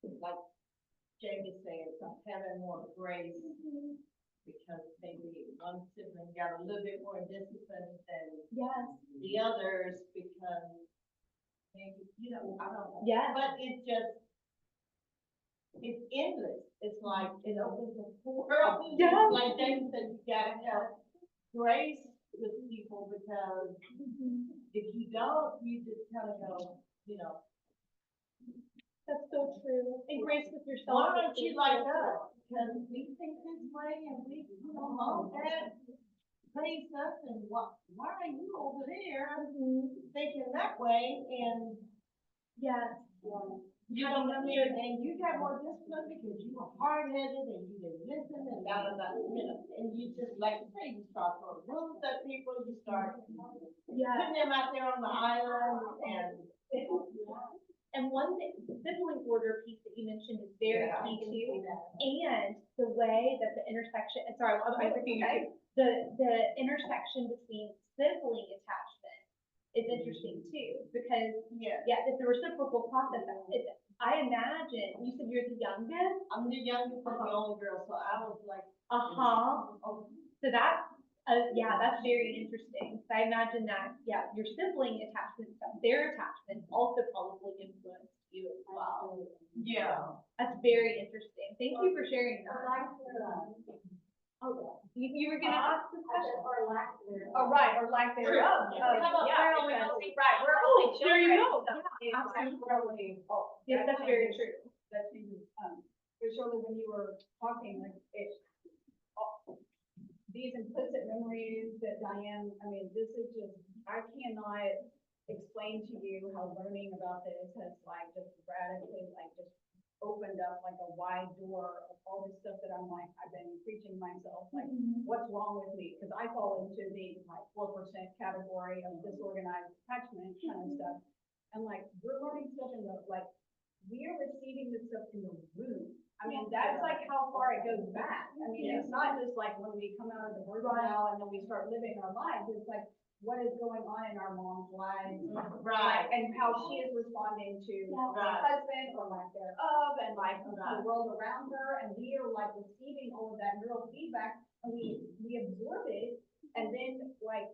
D: Like Jamie said, having more grace, because maybe one sibling got a little bit more discipline than
B: Yes.
D: the others, because maybe, you know, I don't know.
B: Yes.
D: But it just, it's endless. It's like, it opens a world.
B: Yeah.
D: Like David said, you gotta have grace with people, because if you don't, you just kind of go, you know.
B: That's so true. And grace with yourself.
D: Why aren't you like us? Because we think this way, and we, you know, mom, dad raised us, and why are you over there thinking that way? And
B: Yes.
D: you know what I mean? And you got more discipline because you were hard-headed and you didn't listen and you know, and you just, like you say, you start throwing rules at people, you start
B: Yeah.
D: putting them out there on the island, and
B: And one thing, sibling order piece that you mentioned is very
D: Yeah.
B: key too. And the way that the intersection, and sorry, I was thinking, the intersection between sibling attachment is interesting too, because,
D: Yeah.
B: yeah, it's a reciprocal process. I imagine, you said you're the youngest?
D: I'm the youngest and the only girl, so I was like,
B: Uh-huh.
D: oh,
B: So that's, yeah, that's very interesting. So I imagine that, yeah, your sibling attachment stuff, their attachment also probably influenced you as well.
D: yeah.
B: That's very interesting. Thank you for sharing
A: Or
B: that.
A: lack thereof.
B: Oh, you were gonna ask this question?
A: Or lack thereof.
B: Oh, right, or lack thereof.
C: Yeah.
B: Yeah,
C: We're
B: because-
C: only, right, we're
B: Oh,
C: only
B: there you
C: children,
B: go.
C: so
B: Yeah,
C: it's
B: absolutely.
C: really, oh,
B: Yes, that's very true.
C: that changes, but surely when you were talking, like, these implicit memories that Diane, I mean, this is just, I cannot explain to you how learning about this has like just radically, like just opened up like a wide door of all this stuff that I'm like, I've been preaching myself, like, what's wrong with me? Because I fall into the like 4% category of disorganized attachment kind of stuff. And like, we're learning stuff in the, like, we are receiving this stuff in the room. I mean, that's like how far it goes back. I mean, it's not just like when we come out of the birth canal and then we start living our lives. It's like, what is going on in our mom's lives?
D: Right.
C: And how she is responding to her
D: Right.
C: husband or lack thereof and like the world around her. And we are like receiving all of that neural feedback and we absorb it. And then like,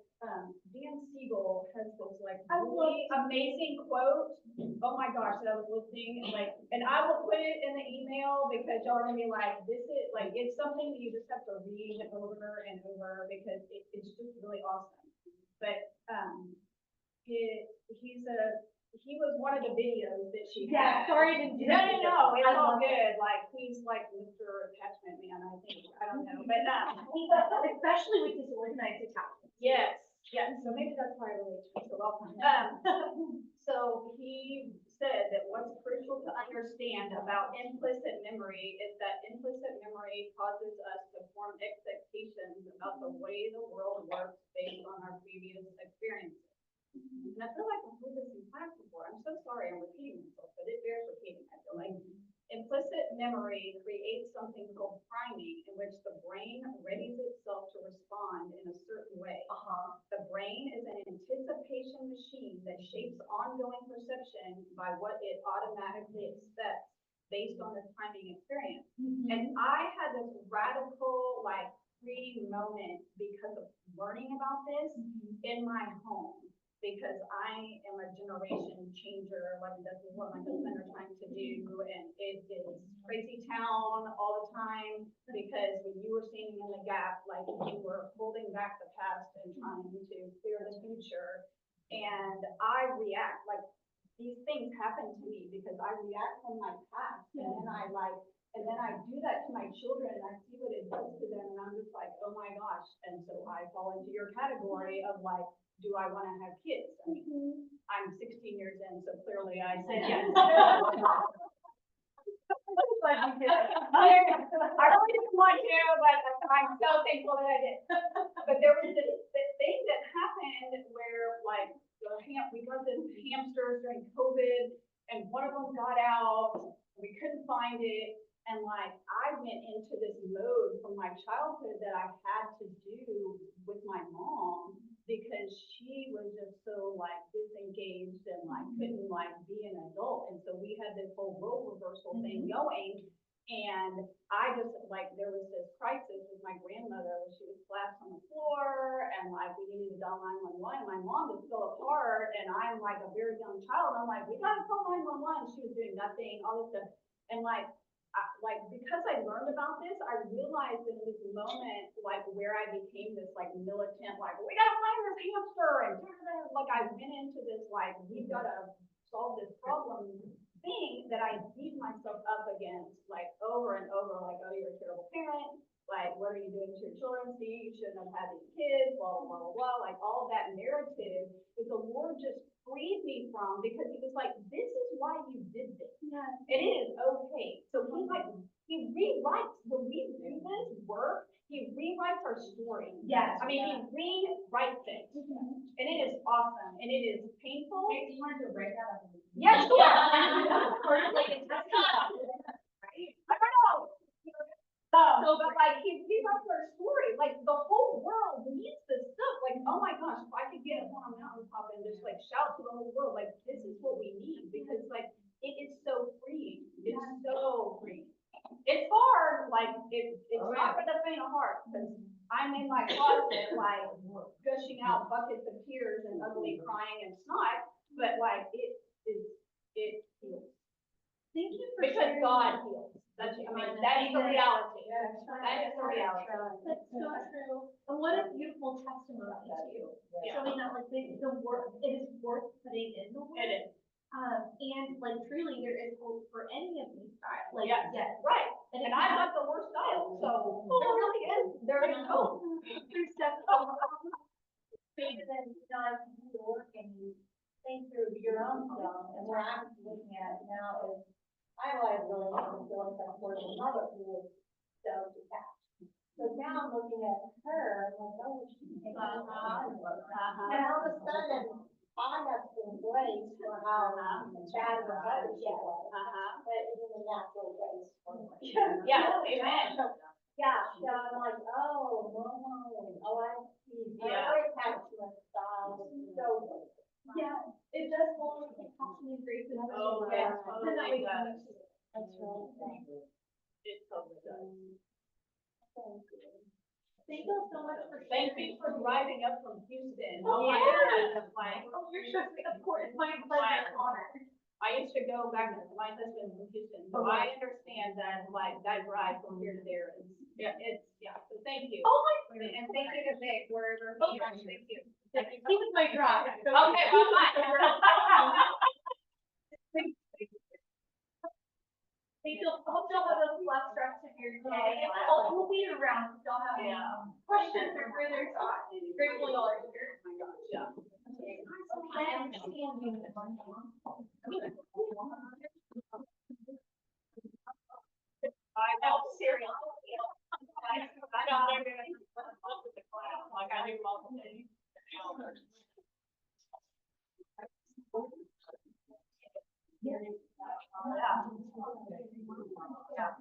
C: Dan Siegel has this like really amazing quote. Oh my gosh, that I was listening and like, and I will put it in the email because y'all are gonna be like, this is like, it's something that you just have to read over and over because it's just really awesome. But, he was one of the videos that she
B: Yeah,
C: had.
B: sorry to do
C: No,
B: that.
C: no, it's
B: I
C: all
B: love it.
C: good, like, he's like Mr. Attachment Man, I think, I don't know, but,
B: Especially with disorganized attachment.
C: yes, yes, so maybe that's why I relate to it so well. So he said that what's crucial to understand about implicit memory is that implicit memory causes us to form expectations about the way the world works based on our previous experiences. And I feel like I've heard this in class before. I'm so sorry I'm repeating myself, but it bears repeating. I feel like implicit memory creates something called priming, in which the brain readies itself to respond in a certain way. The brain is an anticipation machine that shapes ongoing perception by what it automatically expects based on the priming experience. And I had this radical, like, free moment because of learning about this in my home. Because I am a generation changer, like this is what my husband are trying to do, and it is crazy town all the time, because when you were standing in the gap, like you were holding back the past and trying to clear the future, and I react, like these things happen to me because I react from my past, and then I do that to my children, and I see what it does to them, and I'm just like, oh my gosh, and so I fall into your category of like, do I want to have kids? I mean, I'm 16 years in, so clearly I said yes. I really didn't want to, but I'm so thankful that I did. But there was this thing that happened where like we got this hamsters during COVID, and one of them got out, we couldn't find it, and like I went into this mode from my childhood that I had to do with my mom, because she was just so like disengaged and like couldn't like be an adult. And so we had this whole role reversal thing going. And I just like, there was this crisis with my grandmother where she was collapsed on the floor and like we needed to dial 911. My mom just fell apart and I'm like a very young child. I'm like, we gotta call 911. She was doing nothing, all this stuff. And like because I learned about this, I realized in this moment, like where I became this like militant, like we gotta find this hamster, and like I went into this like we've gotta solve this problem thing that I beat myself up against like over and over, like, oh, you're a terrible parent, like what are you doing to your children? See, you shouldn't have had these kids, blah blah blah blah. Like all that narrative is the Lord just freed me from, because he was like, this is why you did this. Yeah. It is okay. So he rewrites, when we do this work, he rewrites our story.
B: Yes.
C: I mean, he rewrites it. And it is awesome. And it is painful.
D: It's hard to break out of it.
C: Yes, sure.
B: Or like it's
C: I don't know. But like he rewrites our story. Like the whole world needs this stuff. Like, oh my gosh, if I could get up on a mountaintop and just like whole world, like, this is what we need, because like, it is so free, it's so free. It's hard, like, it's not for the faint of heart, because I'm in my closet, like, gushing out buckets of tears and ugly crying and snot, but like, it heals.
B: Thank you for
C: Because
B: sharing.
C: God heals. That's, I mean, that is the reality.
A: That's
C: That is the reality.
B: That's so true. And what a beautiful testimony too.
C: Yeah.
B: Showing that like the work, it is worth putting in the work.
C: It is.
B: And like truly there is hope for any of these styles. Like,
C: Yes.
B: yes.
C: Right.
B: And
C: And
B: it
C: I
B: can-
C: got the worst style, so there really is, there is hope.
B: There's definitely
A: And then, you know, as you work and you think through your own stuff, and what I'm looking at now is, I always really had the feeling that for the mother who was so detached. So now I'm looking at her, and like, oh, she's taking on. And all of a sudden, I have to embrace for how bad of a mother she was, but it was a natural grace for me.
C: Yeah, amen.
A: Yeah, so I'm like, oh, no, oh, I see,
C: Yeah.
A: her attachment style is so good.
B: Yeah, it does hold compassion and grace and others.
C: Oh,
B: yeah.
C: yes,
B: And that
C: totally
B: way
C: does.
A: That's really good.
C: It totally does.
B: Thank you so much for
C: Thank
B: sharing.
C: you for driving up from Houston.
B: Oh,
C: my
B: yeah.
C: goodness, like,
B: Oh, you're so, of course, my pleasure and honor.
C: I used to go back to my husband from Houston, so I understand that, like, that drive from here to there is, yeah, so thank you.
B: Oh my.
C: And thank you to Vic, wherever he is, thank you.
B: He was my drive.
C: Okay, well,
B: Thank you. I hope y'all have a blessed rest of your day. And we'll be around if y'all have any questions or further thoughts. Grateful y'all are here.
C: Yeah.
B: I understand you.
C: I know, seriously. I know they're gonna look at the class, like I do all the days. Yeah. Yeah.